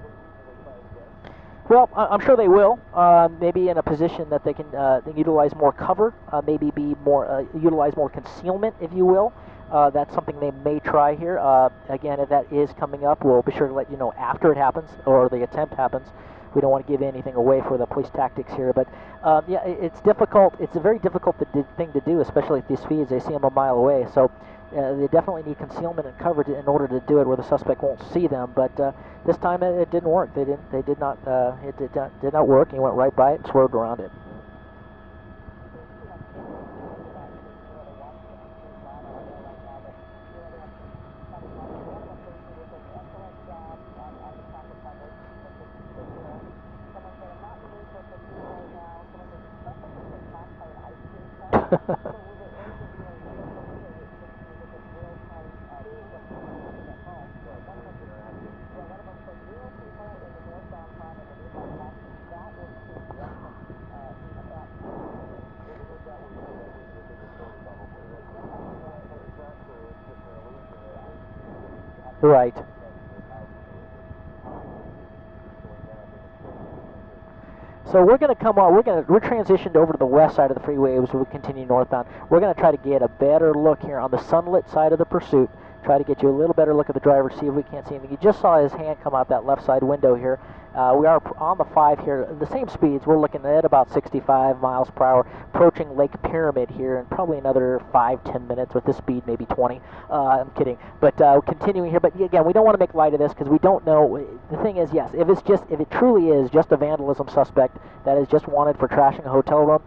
Well, I'm sure they will. Maybe in a position that they can utilize more cover, maybe utilize more concealment, if you will. That's something they may try here. Again, if that is coming up, we'll be sure to let you know after it happens or the attempt happens. We don't want to give anything away for the police tactics here, but yeah, it's difficult. It's a very difficult thing to do, especially at these speeds. They see them a mile away, so they definitely need concealment and cover in order to do it where the suspect won't see them. But this time it didn't work. It did not work. He went right by it and swerved around it. Right. So we're going to come on, we're transitioned over to the west side of the freeway as we continue northbound. We're going to try to get a better look here on the sunlit side of the pursuit, try to get you a little better look at the driver, see if we can't see anything. You just saw his hand come out that left side window here. We are on the 5 here, the same speeds. We're looking at about 65 miles per hour, approaching Lake Pyramid here in probably another 5-10 minutes with this speed, maybe 20. I'm kidding. But continuing here, but again, we don't want to make light of this because we don't know. The thing is, yes, if it truly is just a vandalism suspect that is just wanted for trashing a hotel room,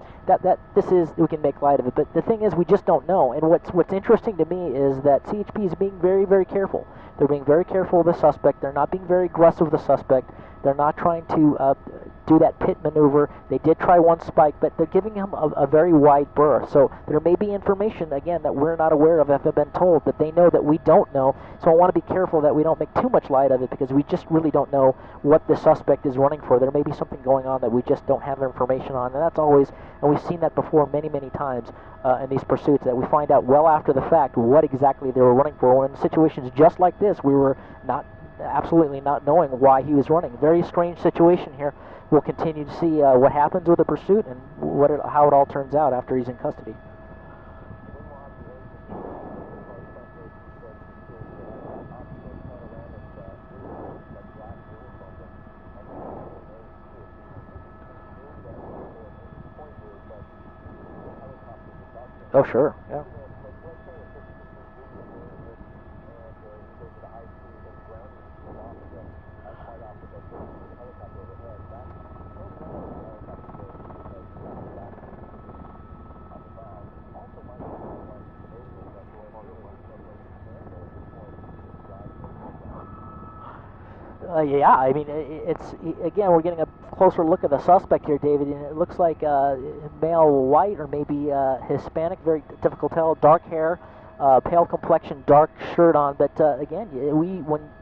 we can make light of it. But the thing is, we just don't know. And what's interesting to me is that CHP is being very, very careful. They're being very careful of the suspect. They're not being very aggressive with the suspect. They're not trying to do that pit maneuver. They did try one spike, but they're giving him a very wide berth. So there may be information, again, that we're not aware of, if they've been told, that they know that we don't know. So I want to be careful that we don't make too much light of it, because we just really don't know what the suspect is running for. There may be something going on that we just don't have information on, and that's always, and we've seen that before many, many times in these pursuits, that we find out well after the fact what exactly they were running for. When in situations just like this, we were absolutely not knowing why he was running. Very strange situation here. We'll continue to see what happens with the pursuit and how it all turns out after he's in custody. Oh, sure, yeah. Yeah, I mean, again, we're getting a closer look at the suspect here, David, and it looks like male white or maybe Hispanic, very difficult to tell, dark hair, pale complexion, dark shirt on, but again,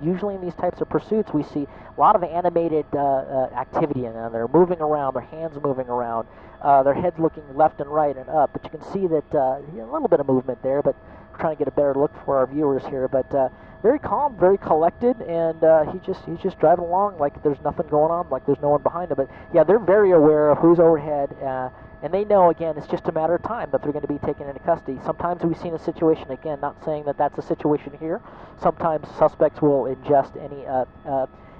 usually in these types of pursuits, we see a lot of animated activity in them. They're moving around, their hands moving around, their heads looking left and right and up, but you can see that a little bit of movement there, but we're trying to get a better look for our viewers here, but very calm, very collected, and he's just driving along like there's nothing going on, like there's no one behind him. But yeah, they're very aware of who's overhead, and they know, again, it's just a matter of time that they're going to be taken into custody. Sometimes we've seen a situation, again, not saying that that's a situation here. Sometimes suspects will ingest any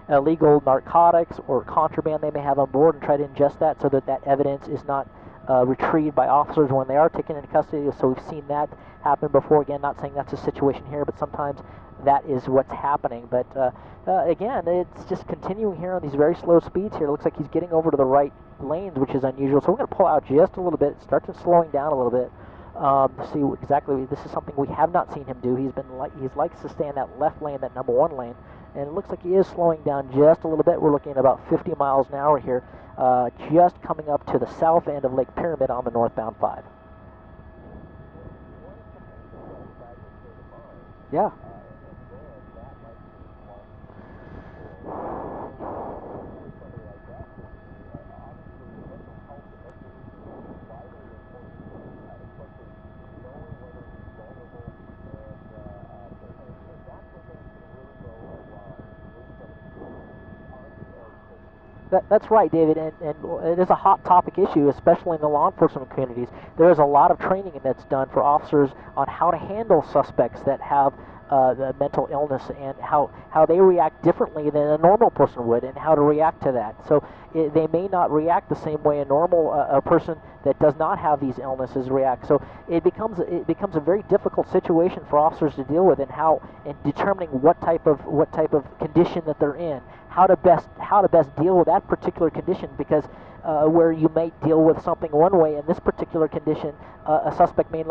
illegal narcotics or contraband they may have on board and try to ingest that so that evidence is not retrieved by officers when they are taken into custody. So we've seen that happen before. Again, not saying that's a situation here, but sometimes that is what's happening. But again, it's just continuing here on these very slow speeds here. It looks like he's getting over to the right lanes, which is unusual. So we're going to pull out just a little bit, start to slowing down a little bit to see exactly. This is something we have not seen him do. He likes to stay in that left lane, that number 1 lane, and it looks like he is slowing down just a little bit. We're looking at about 50 miles an hour here, just coming up to the south end of Lake Pyramid on the northbound 5. Yeah. That's right, David, and it is a hot topic issue, especially in the law enforcement communities. There is a lot of training that's done for officers on how to handle suspects that have the mental illness and how they react differently than a normal person would, and how to react to that. So they may not react the same way a normal a person that does not have these illnesses react. So it becomes a very difficult situation for officers to deal with, and determining what type of condition that they're in, how to best deal with that particular condition, because where you might deal with something one way in this particular condition, a suspect may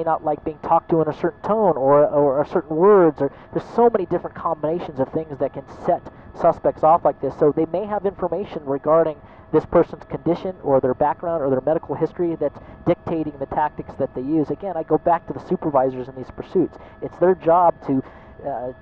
not like being talked to in a certain tone or certain words, or there's so many different combinations of things that can set suspects off like this. So they may have information regarding this person's condition or their background or their medical history that's dictating the tactics that they use. Again, I go back to the supervisors in these pursuits. It's their job to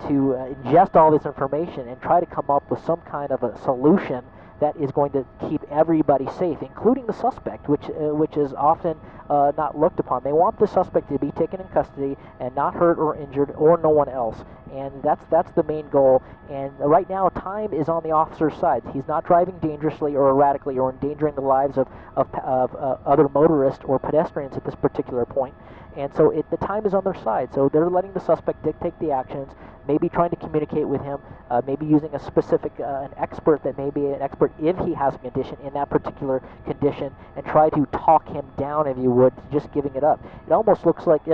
ingest all this information and try to come up with some kind of a solution that is going to keep everybody safe, including the suspect, which is often not looked upon. They want the suspect to be taken in custody and not hurt or injured, or no one else. And that's the main goal. And right now, time is on the officer's side. He's not driving dangerously or erratically or endangering the lives of other motorists or pedestrians at this particular point. And so the time is on their side. So they're letting the suspect dictate the actions, maybe trying to communicate with him, maybe using a specific, an expert that may be an expert if he has a condition in that particular condition, and try to talk him down, if you would, to just giving it up. It almost looks like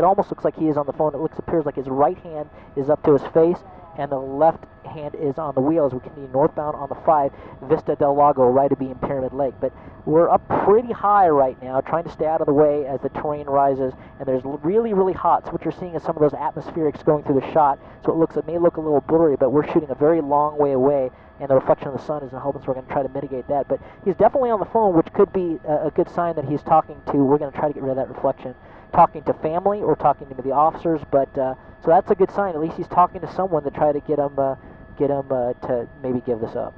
he is on the phone. It appears like his right hand is up to his face, and the left hand is on the wheel as we continue northbound on the 5, Vista del Lago, right to be in Pyramid Lake. But we're up pretty high right now, trying to stay out of the way as the terrain rises, and there's really, really hot. So what you're seeing is some of those atmospherics going through the shot, so it may look a little blurry, but we're shooting a very long way away, and the reflection of the sun isn't helping, so we're going to try to mitigate that. But he's definitely on the phone, which could be a good sign that he's talking to, we're going to try to get rid of that reflection, talking to family or talking to the officers, but so that's a good sign. At least he's talking to someone to try to get him to maybe give this up.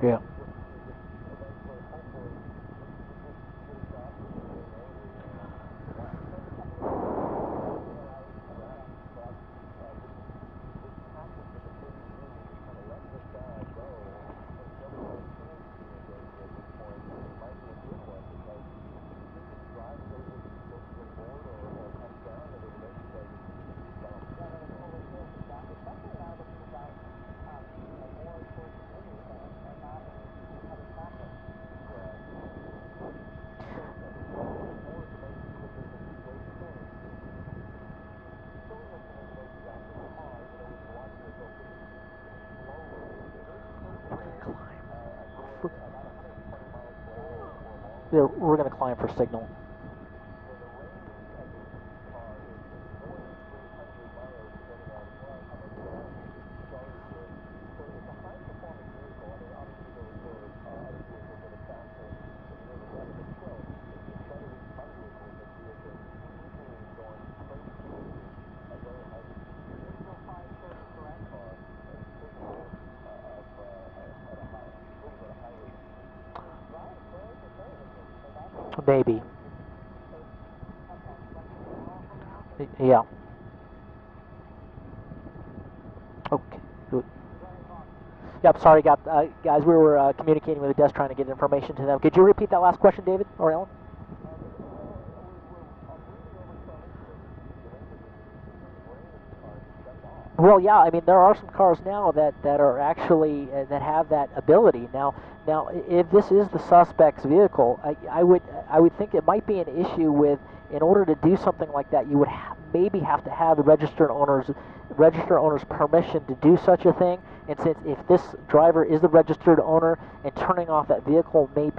Yeah. We're going to climb for signal. Maybe. Yeah. Okay. Good. Yep. Sorry, guys. We were communicating with the desk, trying to get information to them. Could you repeat that last question, David or Ellen? Well, yeah. I mean, there are some cars now that are actually that have that ability. Now, if this is the suspect's vehicle, I would think it might be an issue with, in order to do something like that, you would maybe have to have the registered owner's permission to do such a thing. And since if this driver is the registered owner, and turning off that vehicle may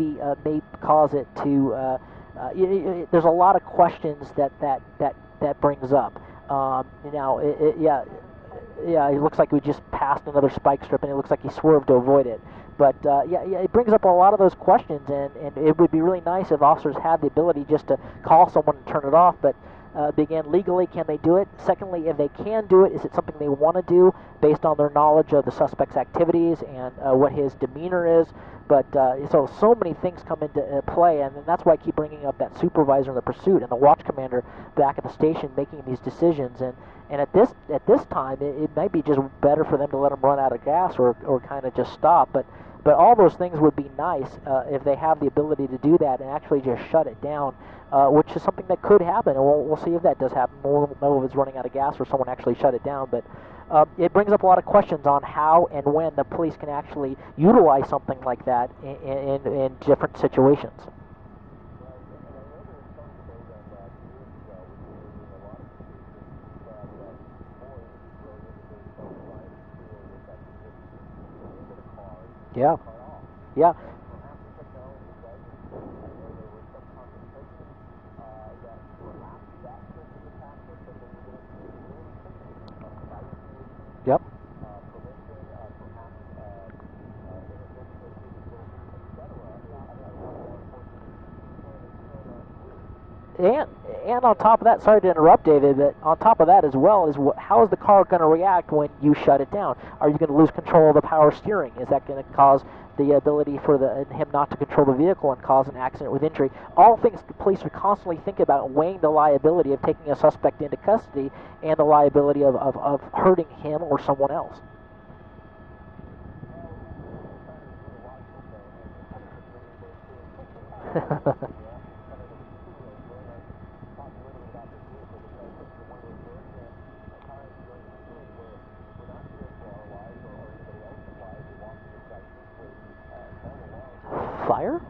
cause it to. There's a lot of questions that brings up. Now, yeah, it looks like we just passed another spike strip, and it looks like he swerved to avoid it. But yeah, it brings up a lot of those questions, and it would be really nice if officers had the ability just to call someone and turn it off. But again, legally, can they do it? Secondly, if they can do it, is it something they want to do based on their knowledge of the suspect's activities and what his demeanor is? But so many things come into play, and that's why I keep bringing up that supervisor in the pursuit and the watch commander back at the station making these decisions. And at this time, it might be just better for them to let them run out of gas or kind of just stop. But all those things would be nice if they have the ability to do that and actually just shut it down, which is something that could happen. And we'll see if that does happen. We'll know if it's running out of gas or someone actually shut it down. But it brings up a lot of questions on how and when the police can actually utilize something like that in different situations. Yeah. Yeah. Yep. And on top of that, sorry to interrupt, David, but on top of that as well is how is the car going to react when you shut it down? Are you going to lose control of the power steering? Is that going to cause the ability for him not to control the vehicle and cause an accident with injury? All things the police would constantly think about, weighing the liability of taking a suspect into custody and the liability of hurting him or someone else. Fire?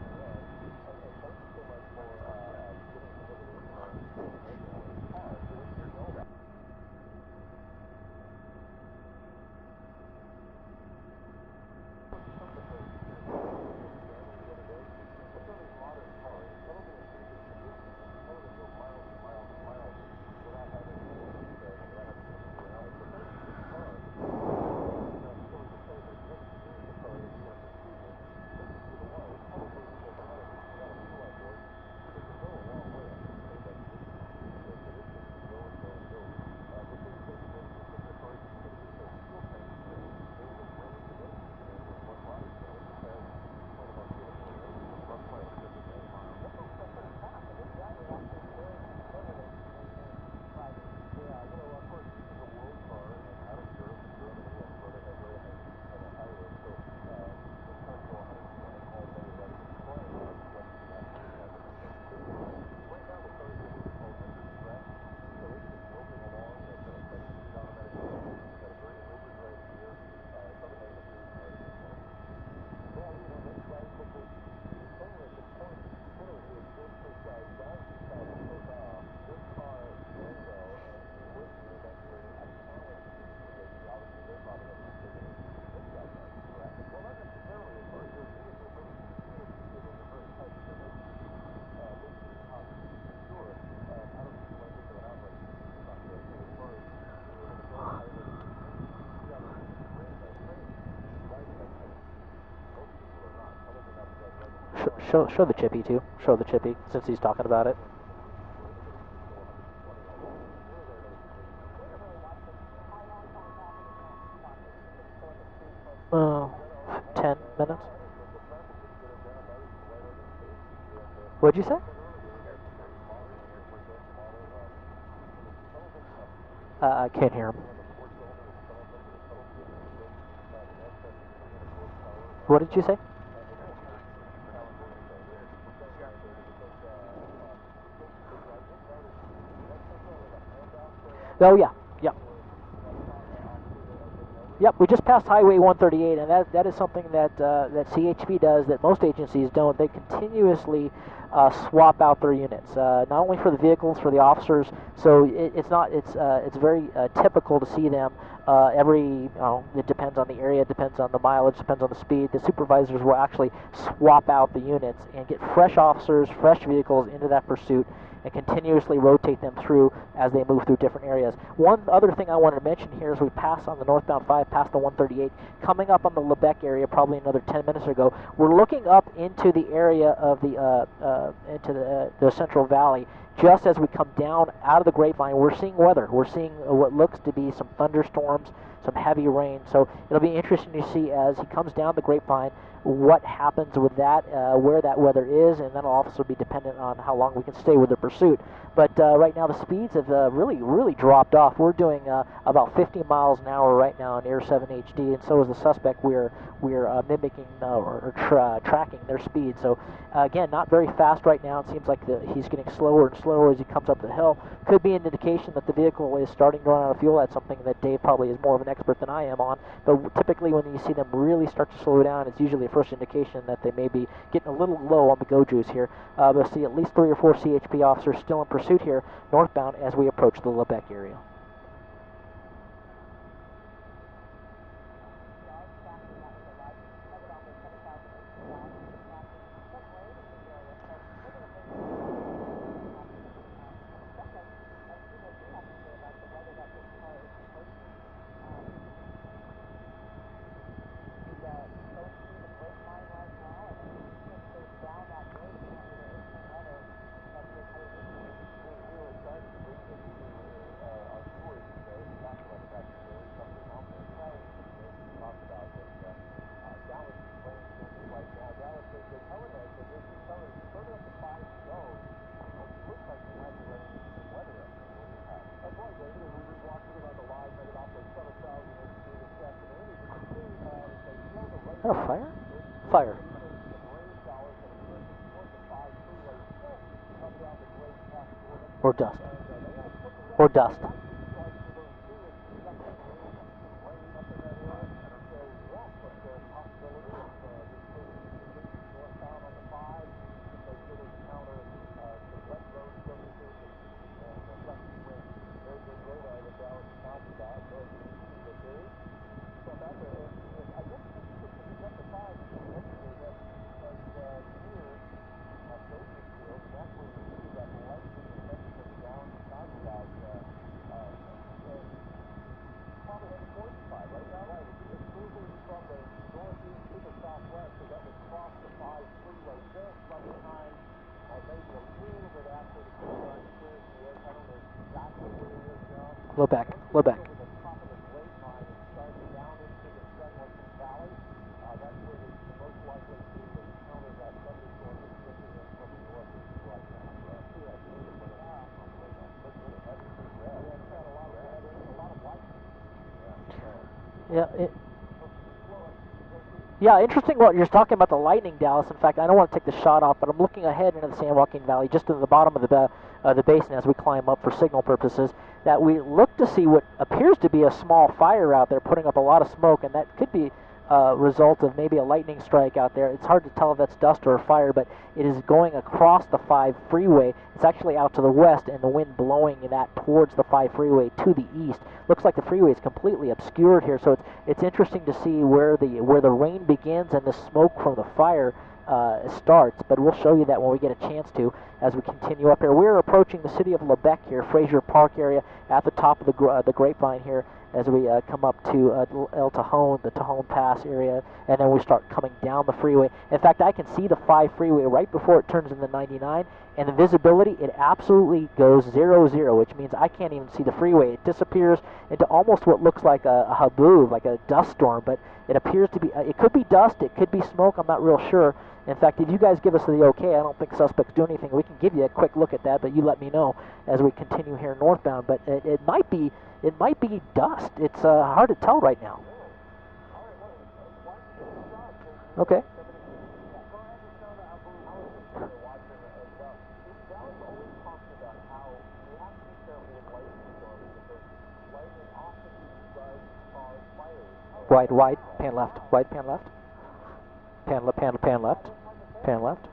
Show the chippy too. Show the chippy since he's talking about it. Uh, 10 minutes. What'd you say? I can't hear him. What did you say? Oh yeah, yep. Yep, we just passed Highway 138, and that is something that that CHP does that most agencies don't. They continuously swap out their units, not only for the vehicles, for the officers. So it's very typical to see them it depends on the area, depends on the mileage, depends on the speed. The supervisors will actually swap out the units and get fresh officers, fresh vehicles into that pursuit, and continuously rotate them through as they move through different areas. One other thing I wanted to mention here is we pass on the northbound 5 past the 138, coming up on the Lebec area probably another 10 minutes ago. We're looking up into the area of the Central Valley. Just as we come down out of the Grapevine, we're seeing weather. We're seeing what looks to be some thunderstorms, some heavy rain. So it'll be interesting to see as he comes down the Grapevine what happens with that, where that weather is, and that'll also be dependent on how long we can stay with the pursuit. But right now the speeds have really dropped off. We're doing about 50 miles an hour right now in Air 7 HD, and so is the suspect. We're mimicking or tracking their speed. So again, not very fast right now. It seems like he's getting slower and slower as he comes up the hill. Could be an indication that the vehicle is starting to run out of fuel. That's something that Dave probably is more of an expert than I am on. But typically when you see them really start to slow down, it's usually a first indication that they may be getting a little low on the go juice here. We'll see at least 3 or 4 CHP officers still in pursuit here northbound as we approach the Lebec area. Oh, fire? Fire. Or dust. Or dust. Low back, low back. Yeah, interesting what you're talking about the lightning, Dallas. In fact, I don't want to take the shot off, but I'm looking ahead into the San Joaquin Valley, just to the bottom of the basin as we climb up for signal purposes, that we look to see what appears to be a small fire out there putting up a lot of smoke, and that could be a result of maybe a lightning strike out there. It's hard to tell if that's dust or a fire, but it is going across the 5 freeway. It's actually out to the west, and the wind blowing that towards the 5 freeway to the east. Looks like the freeway is completely obscured here, so it's interesting to see where the rain begins and the smoke from the fire starts, but we'll show you that when we get a chance to as we continue up here. We're approaching the city of Lebec here, Fraser Park area, at the top of the Grapevine here as we come up to El Tajon, the Tajon Pass area, and then we start coming down the freeway. In fact, I can see the 5 freeway right before it turns into 99, and the visibility, it absolutely goes 0-0, which means I can't even see the freeway. It disappears into almost what looks like a haboob, like a dust storm, but it appears to be, it could be dust, it could be smoke, I'm not real sure. In fact, if you guys give us the okay, I don't think suspects do anything. We can give you a quick look at that, but you let me know as we continue here northbound. But it might be dust. It's hard to tell right now. Okay. Wide, pan left, wide, pan left. Pan left, pan left, pan left.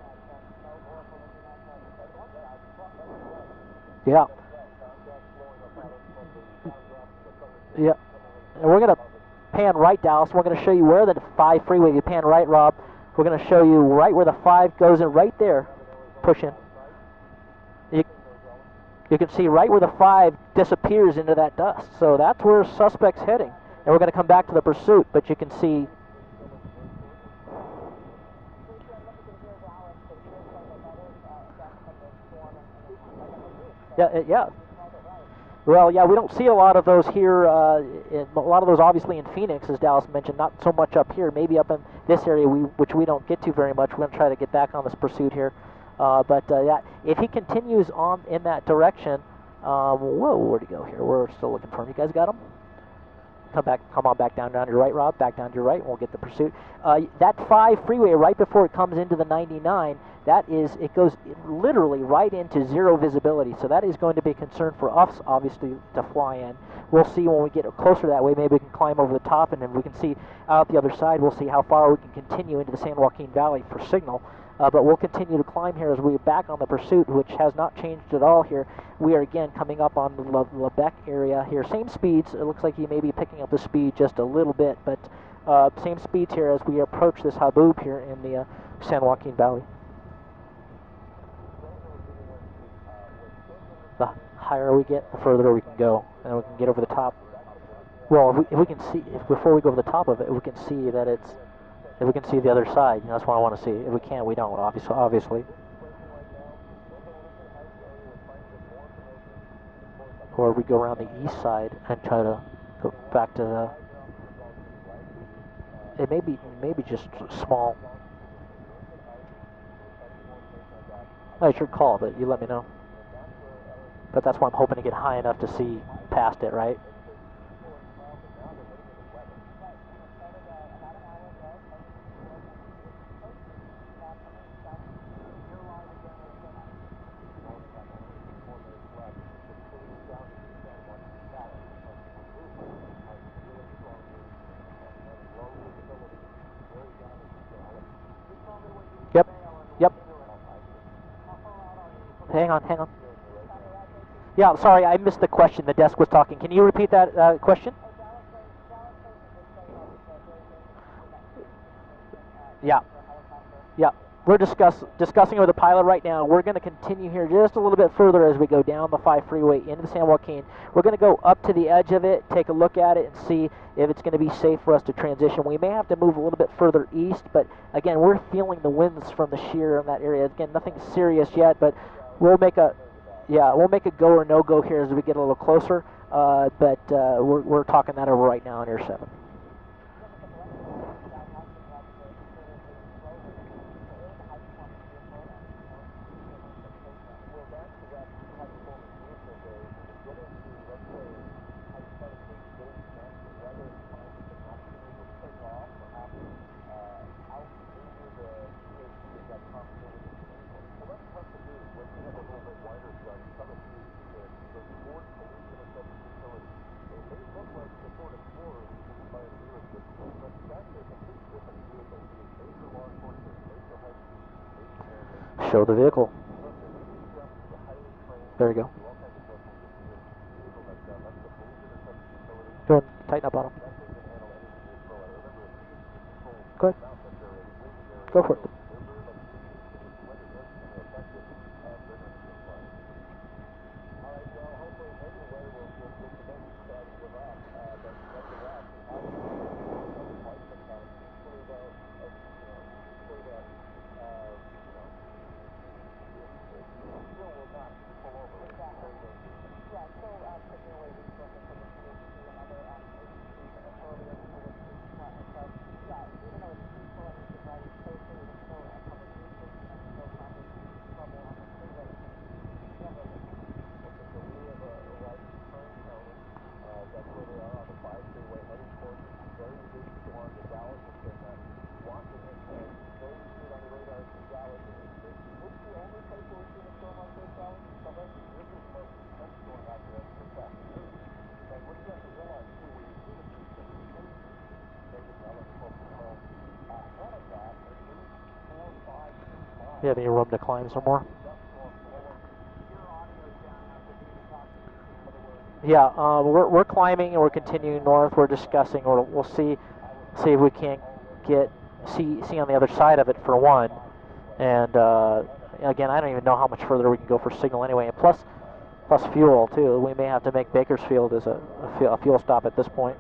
Yeah. Yeah. And we're going to pan right, Dallas. We're going to show you where the 5 freeway, you pan right, Rob. We're going to show you right where the 5 goes in, right there, pushing. You can see right where the 5 disappears into that dust. So that's where suspect's heading. And we're going to come back to the pursuit, but you can see. Yeah. Well, yeah, we don't see a lot of those here. A lot of those obviously in Phoenix, as Dallas mentioned, not so much up here. Maybe up in this area, which we don't get to very much. We're going to try to get back on this pursuit here. Yeah, if he continues on in that direction, whoa, where'd he go here? We're still looking for him. You guys got him? Come on back down to your right, Rob. Back down to your right, and we'll get the pursuit. That 5 freeway right before it comes into the 99, it goes literally right into 0 visibility. So that is going to be a concern for us, obviously, to fly in. We'll see when we get closer that way. Maybe we can climb over the top, and then we can see out the other side. We'll see how far we can continue into the San Joaquin Valley for signal. But we'll continue to climb here as we're back on the pursuit, which has not changed at all here. We are again coming up on the Lebec area here. Same speeds. It looks like he may be picking up the speed just a little bit, but same speeds here as we approach this haboob here in the San Joaquin Valley. The higher we get, the further we can go, and we can get over the top. Well, if we can see, before we go over the top of it, we can see that it's. If we can see the other side, that's what I want to see. If we can't, we don't, obviously. Or we go around the east side and try to go back to the... It may be just small. I should call, but you let me know. But that's why I'm hoping to get high enough to see past it, right? hang on. Yeah, sorry, I missed the question. The desk was talking. Can you repeat that question? Yeah. We're discussing with the pilot right now. We're going to continue here just a little bit further as we go down the 5 freeway into the San Joaquin. We're going to go up to the edge of it, take a look at it, and see if it's going to be safe for us to transition. We may have to move a little bit further east, but again, we're feeling the winds from the shear in that area. Again, nothing serious yet, but we'll make a go or no go here as we get a little closer. But we're talking that over right now on Air 7. Show the vehicle. There you go. Go ahead, tighten up on him. Go ahead. Go for it. You have any room to climb some more? Yeah, we're climbing and we're continuing north. We're discussing, or we'll see if we can't see on the other side of it for one. And again, I don't even know how much further we can go for signal anyway. And plus fuel too. We may have to make Bakersfield as a fuel stop at this point.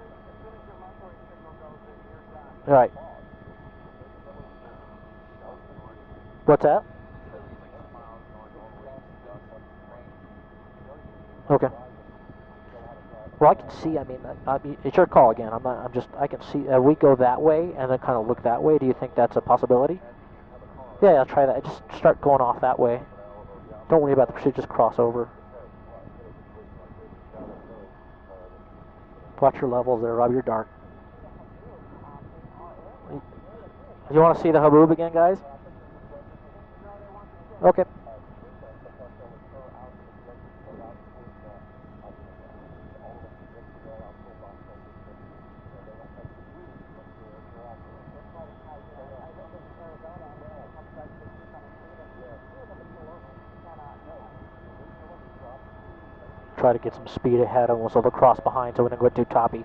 All right. What's that? Okay. Well, I can see. I mean, it's your call again. I can see. We go that way and then kind of look that way. Do you think that's a possibility? Yeah, I'll try that. Just start going off that way. Don't worry about the pursuit. Just cross over. Watch your levels there, Rob. You're dark. You want to see the Haboob again, guys? Okay. Try to get some speed ahead and we'll sort of cross behind so we don't go too toppy.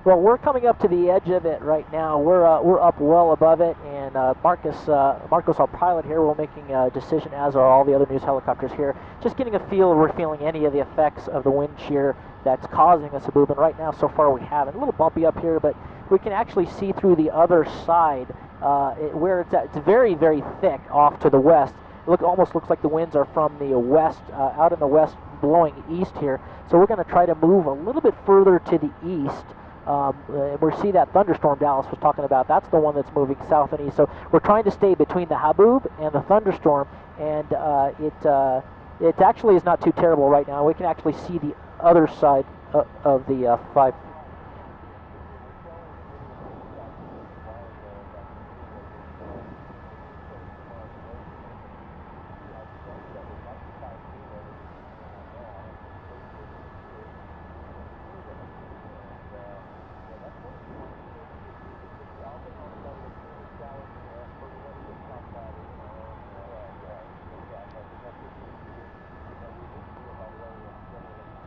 Well, we're coming up to the edge of it right now. We're up well above it, and Marcos, our pilot here, we're making a decision, as are all the other news helicopters here. Just getting a feel if we're feeling any of the effects of the wind shear that's causing us a move. And right now, so far, we haven't. A little bumpy up here, but we can actually see through the other side where it's at. It's very, very thick off to the west. It almost looks like the winds are from the west, out in the west, blowing east here. So we're going to try to move a little bit further to the east. We see that thunderstorm Dallas was talking about. That's the one that's moving south and east. So we're trying to stay between the Haboob and the thunderstorm, and It actually is not too terrible right now. We can actually see the other side of the 5.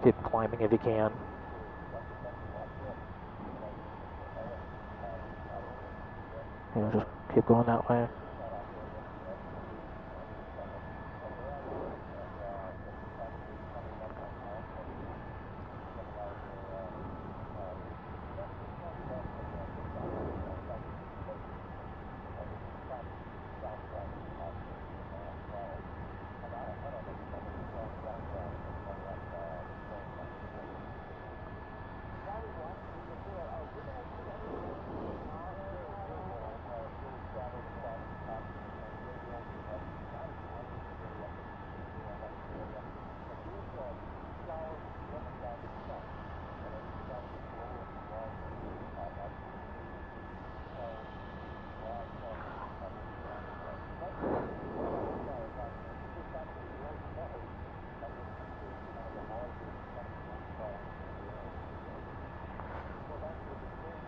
Keep climbing if you can. You know, just keep going that way.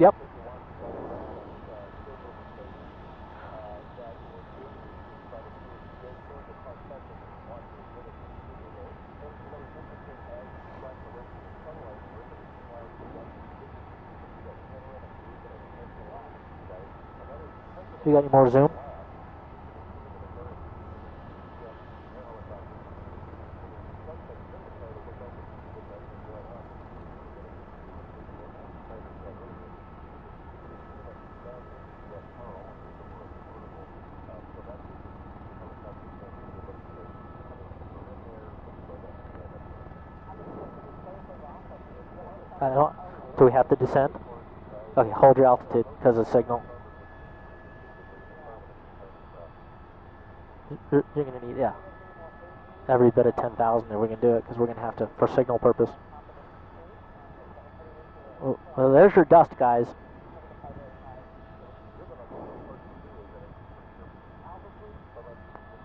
Yep. You got any more zoom? Do we have to descend? Okay, hold your altitude because of the signal. You're going to need, yeah, every bit of 10,000 if we can do it, because we're going to have to, for signal purpose. Well, there's your dust, guys.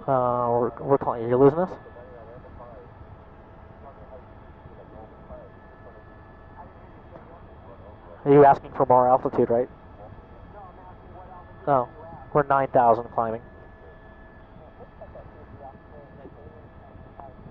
We're calling, you're losing us? Are you asking for more altitude, right? Oh, we're 9,000 climbing.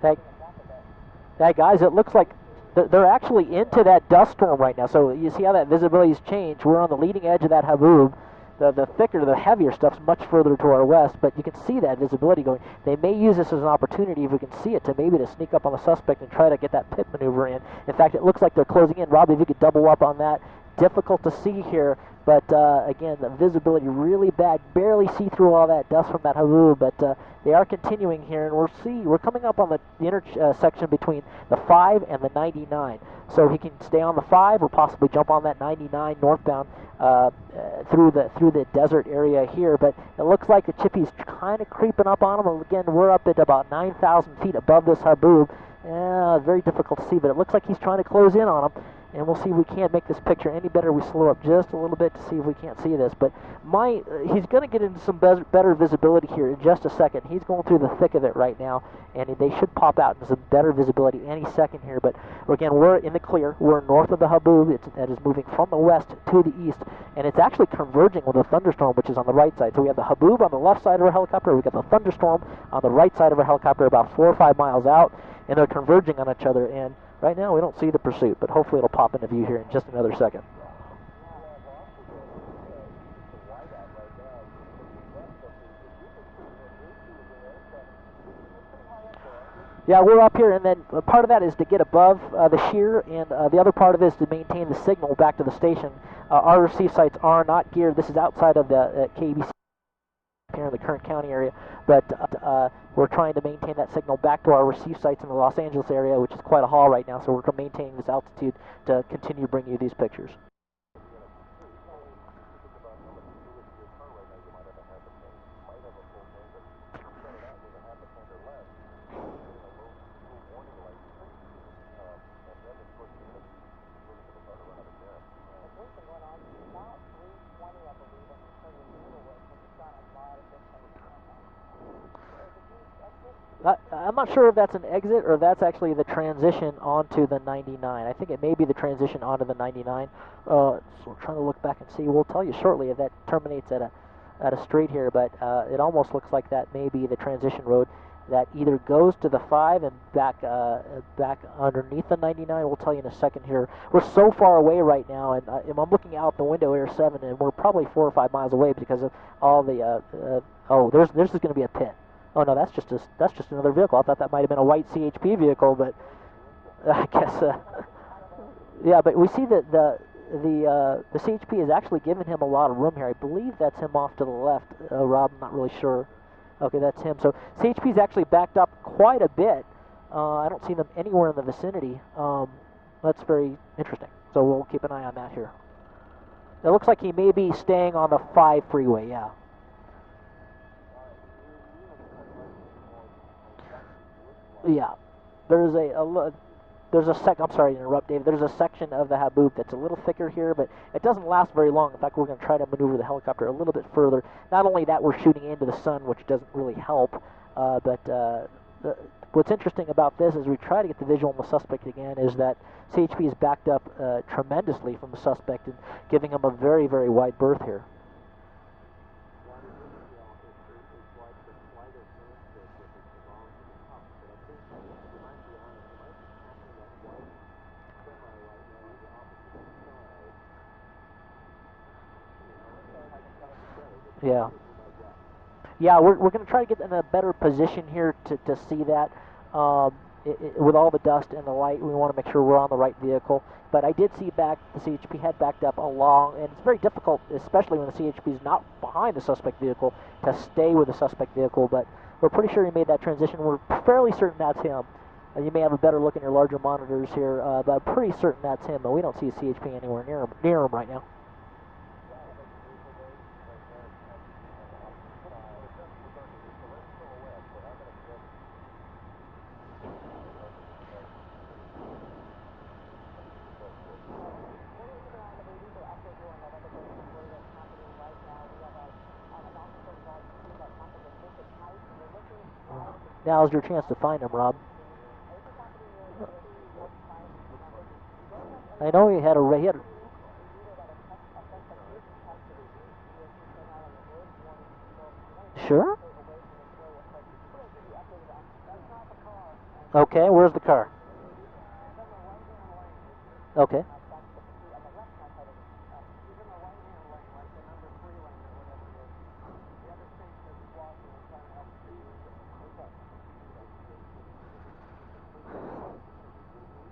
Hey guys, it looks like they're actually into that dust storm right now. So you see how that visibility's changed. We're on the leading edge of that haboob. The thicker, the heavier stuff's much further to our west, but you can see that visibility going. They may use this as an opportunity, if we can see it, to maybe to sneak up on the suspect and try to get that pit maneuver in. In fact, it looks like they're closing in. Robbie, if you could double up on that. Difficult to see here, but again, the visibility really bad. Barely see through all that dust from that haboob, but they are continuing here, and we're coming up on the intersection between the 5 and the 99. So he can stay on the 5 or possibly jump on that 99 northbound through the desert area here. But it looks like the chippy's kind of creeping up on him. Again, we're up at about 9,000 feet above this haboob. Very difficult to see, but it looks like he's trying to close in on him. And we'll see if we can't make this picture any better. We slow up just a little bit to see if we can't see this. But he's going to get into some better visibility here in just a second. He's going through the thick of it right now, and they should pop out into some better visibility any second here. But again, we're in the clear. We're north of the haboob. That is moving from the west to the east, and it's actually converging with a thunderstorm, which is on the right side. So we have the haboob on the left side of our helicopter. We've got the thunderstorm on the right side of our helicopter, about 4 or 5 miles out, and they're converging on each other. And right now, we don't see the pursuit, but hopefully it'll pop into view here in just another second. Yeah, we're up here, and then part of that is to get above the shear, and the other part of it is to maintain the signal back to the station. Our receive sites are not geared. This is outside of the KBC here in the Kern County area, but we're trying to maintain that signal back to our receive sites in the Los Angeles area, which is quite a haul right now, so we're maintaining this altitude to continue to bring you these pictures. I'm not sure if that's an exit or that's actually the transition onto the 99. I think it may be the transition onto the 99. So we're trying to look back and see. We'll tell you shortly if that terminates at a straight here, but it almost looks like that may be the transition road that either goes to the 5 and back underneath the 99. We'll tell you in a second here. We're so far away right now, and I'm looking out the window here 7, and we're probably 4 or 5 miles away because of all the oh, there's going to be a pit. Oh no, that's just another vehicle. I thought that might have been a white CHP vehicle, but I guess yeah. But we see that the CHP is actually giving him a lot of room here. I believe that's him off to the left. Rob, I'm not really sure. Okay, that's him. So CHP's actually backed up quite a bit. I don't see them anywhere in the vicinity. That's very interesting. So we'll keep an eye on that here. It looks like he may be staying on the 5 freeway. Yeah. Yeah, there's I'm sorry to interrupt, Dave. There's a section of the Haboob that's a little thicker here, but it doesn't last very long. In fact, we're going to try to maneuver the helicopter a little bit further. Not only that, we're shooting into the sun, which doesn't really help, but what's interesting about this is we try to get the visual on the suspect again, is that CHP is backed up tremendously from the suspect and giving him a very, very wide berth here. Yeah. Yeah, we're going to try to get in a better position here to see that. With all the dust and the light, we want to make sure we're on the right vehicle. But I did see the CHP had backed up along, and it's very difficult, especially when the CHP is not behind the suspect vehicle, to stay with the suspect vehicle. But we're pretty sure he made that transition. We're fairly certain that's him. You may have a better look in your larger monitors here, but I'm pretty certain that's him. But we don't see a CHP anywhere near him right now. Now's your chance to find him, Rob. I know he had a Sure? Okay, where's the car? Okay.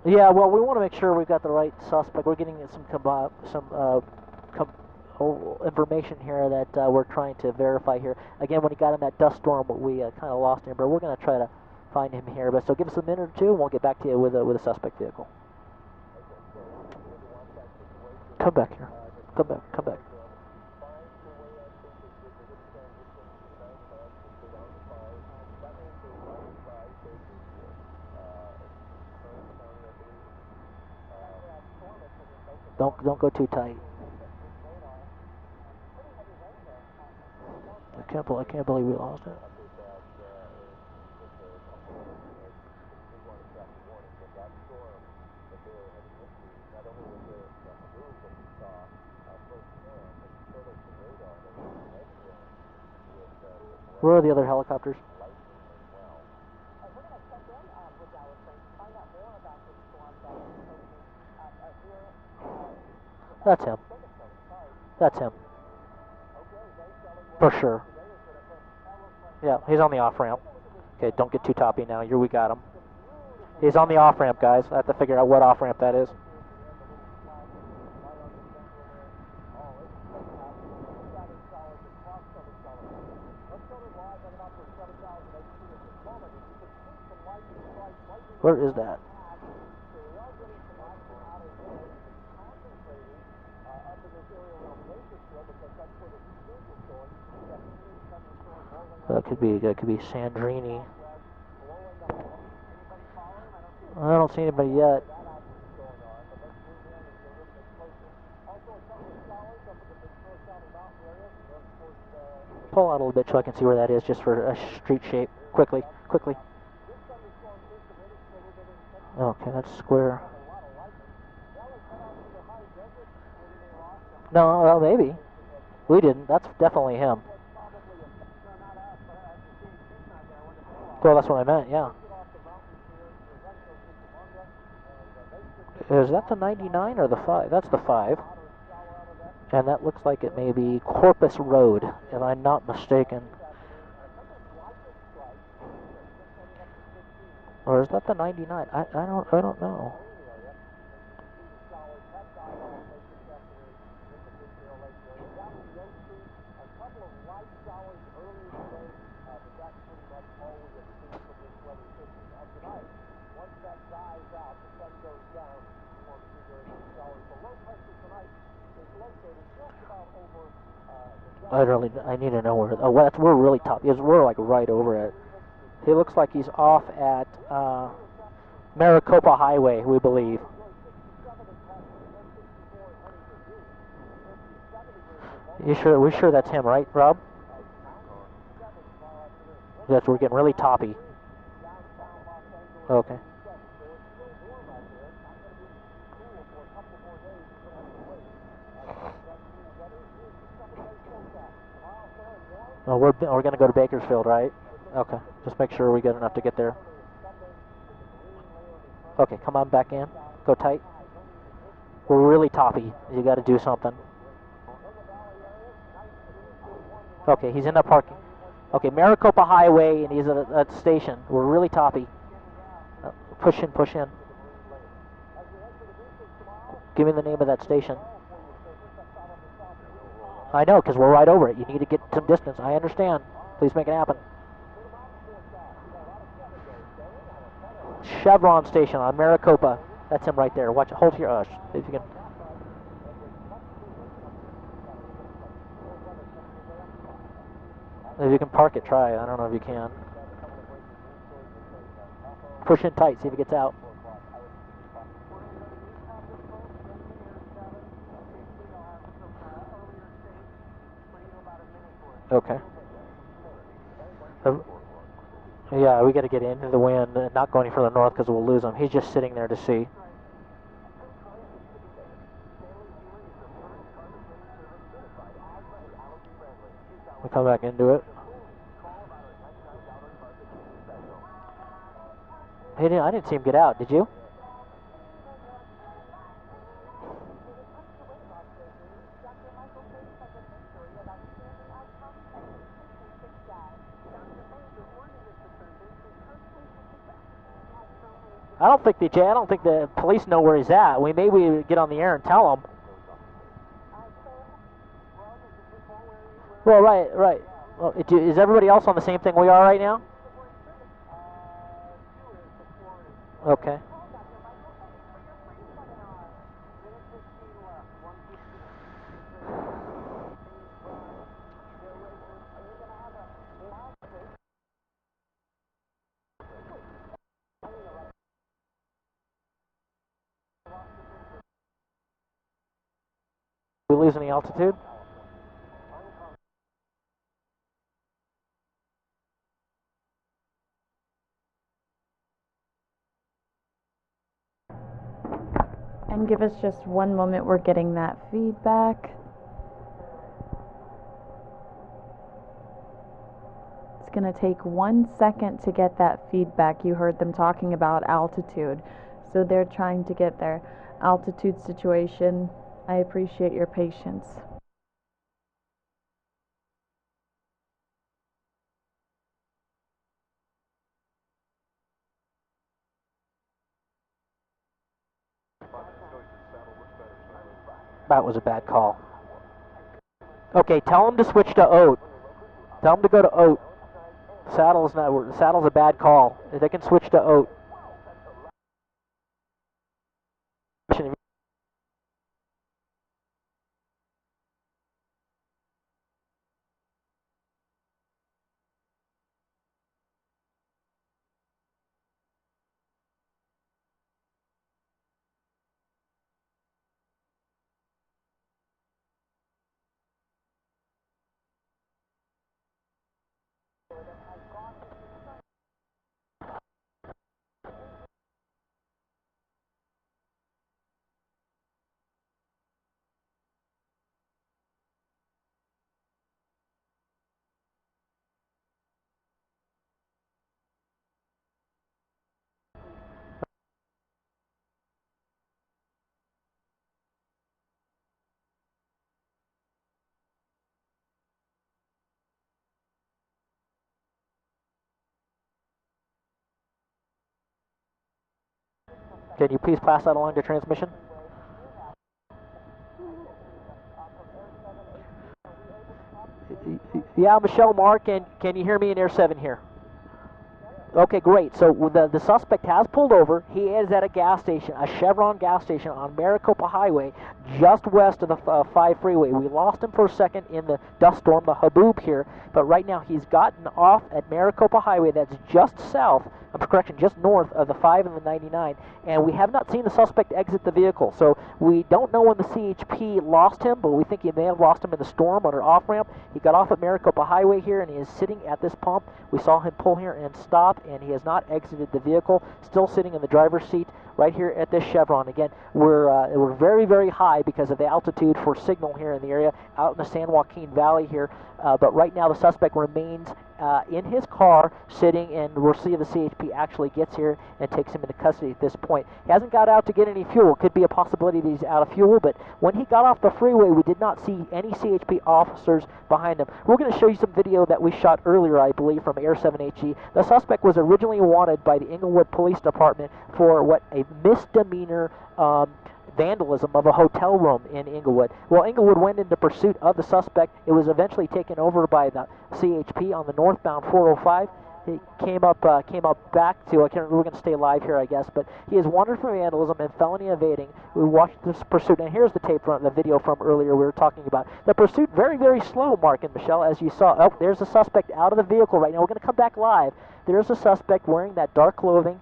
Yeah, well, we want to make sure we've got the right suspect. We're getting some information here that we're trying to verify here. Again, when he got in that dust storm, we kind of lost him, but we're going to try to find him here. But so give us a minute or two, and we'll get back to you with a suspect vehicle. Come back here. Come back. Come back. Don't go too tight. I can't believe we lost it. Where are the other helicopters? That's him. That's him. For sure. Yeah, he's on the off-ramp. Okay, don't get too toppy now. We got him. He's on the off-ramp, guys. I have to figure out what off-ramp that is. Where is that? That could be Sandrini. I don't see anybody yet. Pull out a little bit so I can see where that is, just for a street shape. Quickly. Okay, that's square. No, well, maybe. We didn't. That's definitely him. Well, that's what I meant, yeah. Is that the 99 or the 5? That's the 5. And that looks like it may be Corpus Road, if I'm not mistaken. Or is that the 99? I don't know. I need to know where. Oh, we're really top. We're like right over it. He looks like he's off at Maricopa Highway, we believe. You sure? We sure that's him, right, Rob? Yes, we're getting really toppy. Okay. Oh, we're going to go to Bakersfield, right? Okay. Just make sure we get enough to get there. Okay, come on back in. Go tight. We're really toppy. You got to do something. Okay, he's in the parking. Okay, Maricopa Highway, and he's at a station. We're really toppy. Push in, push in. Give me the name of that station. I know, because we're right over it. You need to get some distance. I understand. Please make it happen. Chevron station on Maricopa. That's him right there. Watch it. Hold your see if you can. If you can park it, try. I don't know if you can. Push in tight. See if it gets out. Okay. Yeah, we got to get into the wind and not go any further north because we'll lose him. He's just sitting there to see. We'll come back into it. I didn't see him get out. Did you? I don't think the police know where he's at. We maybe get on the air and tell them. Well, right. Well, is everybody else on the same thing we are right now? Okay. We lose any altitude? And give us just one moment, we're getting that feedback. It's going to take 1 second to get that feedback. You heard them talking about altitude. So they're trying to get their altitude situation. I appreciate your patience. That was a bad call. Okay, tell him to switch to oat. Tell him to go to oat. Saddle's a bad call. If they can switch to oat. Can you please pass that along to transmission? Yeah, Michelle, Mark, and can you hear me in Air 7 here? Okay, great. So the suspect has pulled over. He is at a gas station, a Chevron gas station on Maricopa Highway, just west of the 5 freeway. We lost him for a second in the dust storm, the haboob here, but right now he's gotten off at Maricopa Highway. That's just south, just north of the 5 and the 99, and we have not seen the suspect exit the vehicle. So we don't know when the CHP lost him, but we think he may have lost him in the storm on our off-ramp. He got off at Maricopa Highway here, and he is sitting at this pump. We saw him pull here and stop, and he has not exited the vehicle, still sitting in the driver's seat right here at this Chevron. Again, we're very, very high because of the altitude for signal here in the area, out in the San Joaquin Valley here, but right now the suspect remains in his car sitting, and we'll see if the CHP actually gets here and takes him into custody at this point. He hasn't got out to get any fuel. Could be a possibility that he's out of fuel, but when he got off the freeway, we did not see any CHP officers behind him. We're going to show you some video that we shot earlier, I believe, from Air 7 HE. The suspect was originally wanted by the Inglewood Police Department for a misdemeanor vandalism of a hotel room in Inglewood. Well, Inglewood went into pursuit of the suspect. It was eventually taken over by the CHP on the northbound 405. He came up back to, we're going to stay live here, I guess, but he is wanted for vandalism and felony evading. We watched this pursuit, and here's the tape from the video from earlier we were talking about. The pursuit, very, very slow, Mark and Michelle, as you saw. Oh, there's the suspect out of the vehicle right now. We're going to come back live. There's the suspect wearing that dark clothing.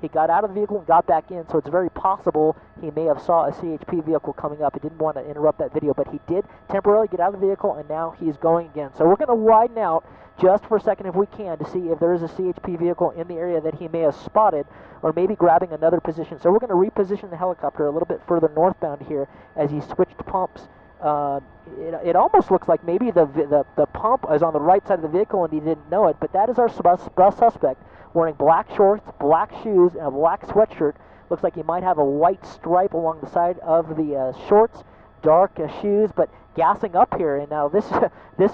He got out of the vehicle and got back in, so it's very possible he may have saw a CHP vehicle coming up. He didn't want to interrupt that video, but he did temporarily get out of the vehicle, and now he's going again. So we're going to widen out just for a second if we can to see if there is a CHP vehicle in the area that he may have spotted, or maybe grabbing another position. So we're going to reposition the helicopter a little bit further northbound here as he switched pumps. It almost looks like maybe the pump is on the right side of the vehicle and he didn't know it, but that is our suspect wearing black shorts, black shoes, and a black sweatshirt. Looks like he might have a white stripe along the side of the shorts, dark shoes, but gassing up here. And now this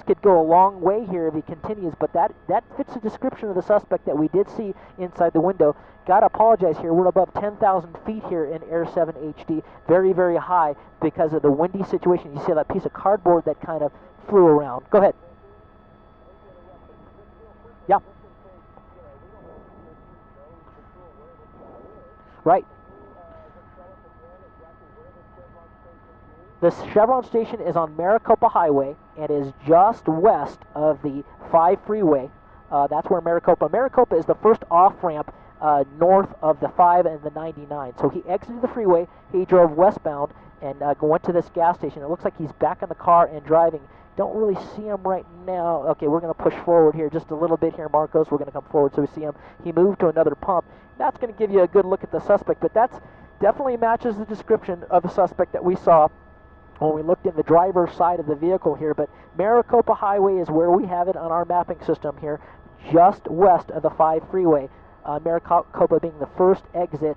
could go a long way here if he continues, but that fits the description of the suspect that we did see inside the window. Gotta apologize here, we're above 10,000 feet here in Air 7 HD, very, very high because of the windy situation. You see that piece of cardboard that kind of flew around. Go ahead. Yeah. Right. The Chevron station is on Maricopa Highway and is just west of the 5 freeway. That's where Maricopa is the first off-ramp north of the 5 and the 99. So he exited the freeway, he drove westbound, and went to this gas station. It looks like he's back in the car and driving. Don't really see him right now. Okay, we're going to push forward here just a little bit here, Marcos. We're going to come forward so we see him. He moved to another pump. That's going to give you a good look at the suspect, but that's definitely matches the description of the suspect that we saw when we looked in the driver's side of the vehicle here. But Maricopa Highway is where we have it on our mapping system here, just west of the 5 freeway. Maricopa being the first exit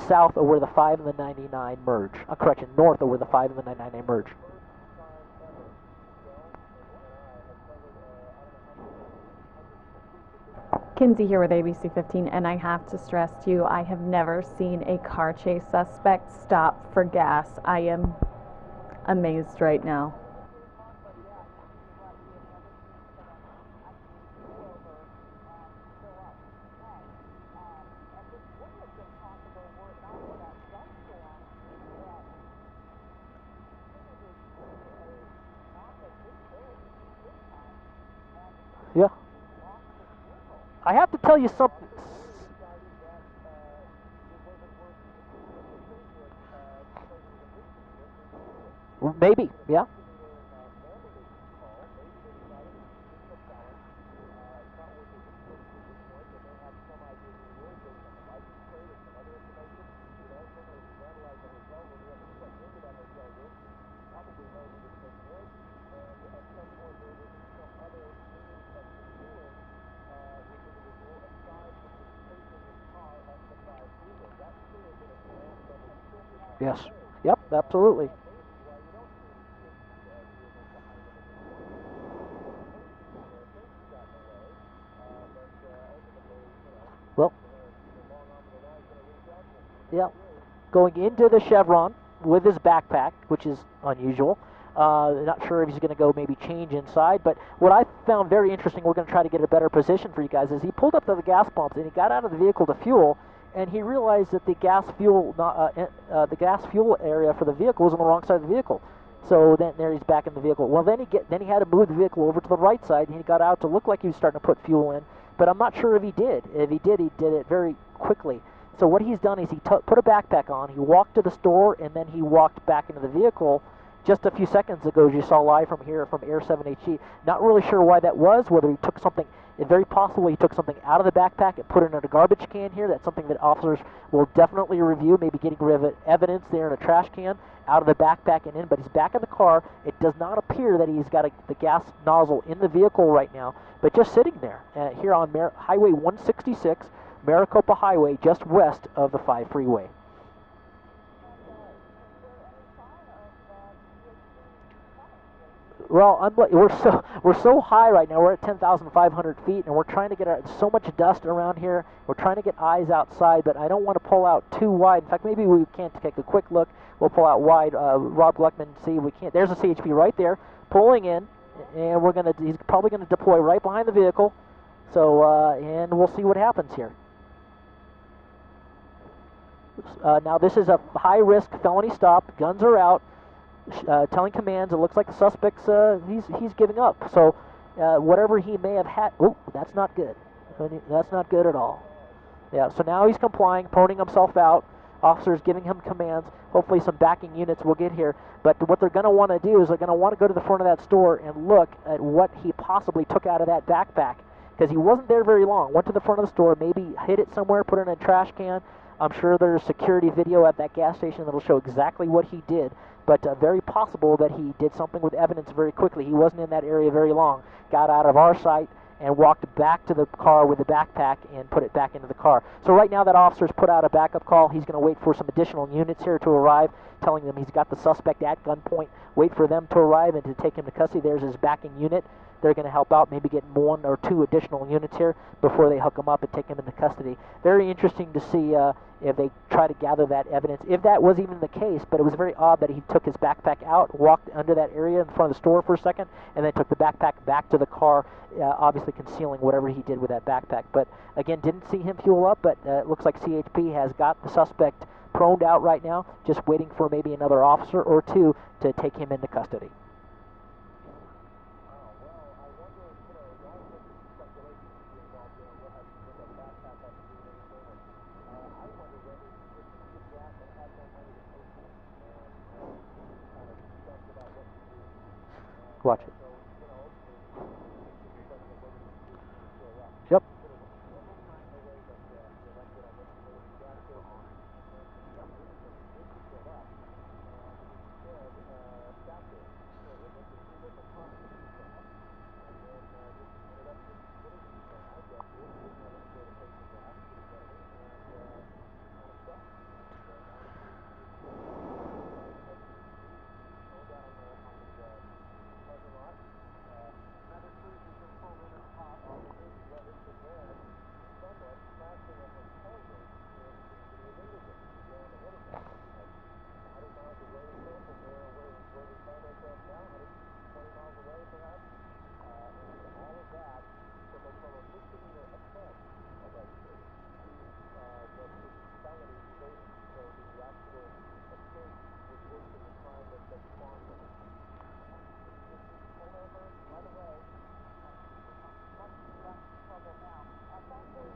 south of where the 5 and the 99 merge. Correction, north of where the 5 and the 99 merge. Kinsey here with ABC 15, and I have to stress to you, I have never seen a car chase suspect stop for gas. I am amazed right now. Yeah. I have to tell you something. Maybe, yeah. Yes. Yep, absolutely. Well, Yeah, going into the Chevron with his backpack, which is unusual. Not sure if he's going to go maybe change inside, but what I found very interesting, we're going to try to get a better position for you guys, is he pulled up to the gas pumps and he got out of the vehicle to fuel, and he realized that the gas fuel area for the vehicle was on the wrong side of the vehicle. So then there he's back in the vehicle. Well, then he had to move the vehicle over to the right side, and he got out to look like he was starting to put fuel in, but I'm not sure if he did. If he did it very quickly. So what he's done is he put a backpack on, he walked to the store, and then he walked back into the vehicle just a few seconds ago, as you saw live from here from Air 7HE. Not really sure why that was, whether he took something, it's very possible he took something out of the backpack and put it in a garbage can here. That's something that officers will definitely review, maybe getting rid of evidence there in a trash can, out of the backpack and in, but he's back in the car. It does not appear that he's got the gas nozzle in the vehicle right now, but just sitting there here on Highway 166, Maricopa Highway, just west of the 5 freeway. Well, we're so high right now. We're at 10,500 feet, and we're trying to get so much dust around here. We're trying to get eyes outside, but I don't want to pull out too wide. In fact, maybe we can't take a quick look. We'll pull out wide. Rob Gluckman, see if we can't. There's a CHP right there, pulling in, and he's probably gonna deploy right behind the vehicle. So, and we'll see what happens here. Now this is a high-risk felony stop. Guns are out. Telling commands. It looks like the suspect's he's giving up. So whatever he may have had. Oh, that's not good. That's not good at all. Yeah. So now he's complying, proning himself out. Officers giving him commands. Hopefully some backing units will get here. But what they're going to want to do is they're going to want to go to the front of that store and look at what he possibly took out of that backpack, because he wasn't there very long. Went to the front of the store, maybe hid it somewhere, put it in a trash can. I'm sure there's security video at that gas station that'll show exactly what he did. But very possible that he did something with evidence very quickly. He wasn't in that area very long. Got out of our sight and walked back to the car with the backpack and put it back into the car. So right now that officer's put out a backup call. He's going to wait for some additional units here to arrive, telling them he's got the suspect at gunpoint. Wait for them to arrive and to take him to custody. There's his backing unit. They're going to help out, maybe get 1 or 2 additional units here before they hook him up and take him into custody. Very interesting to see if they try to gather that evidence, if that was even the case. But it was very odd that he took his backpack out, walked under that area in front of the store for a second, and then took the backpack back to the car, obviously concealing whatever he did with that backpack. But again, didn't see him fuel up, but it looks like CHP has got the suspect proned out right now, just waiting for maybe another officer or 2 to take him into custody. Watch it.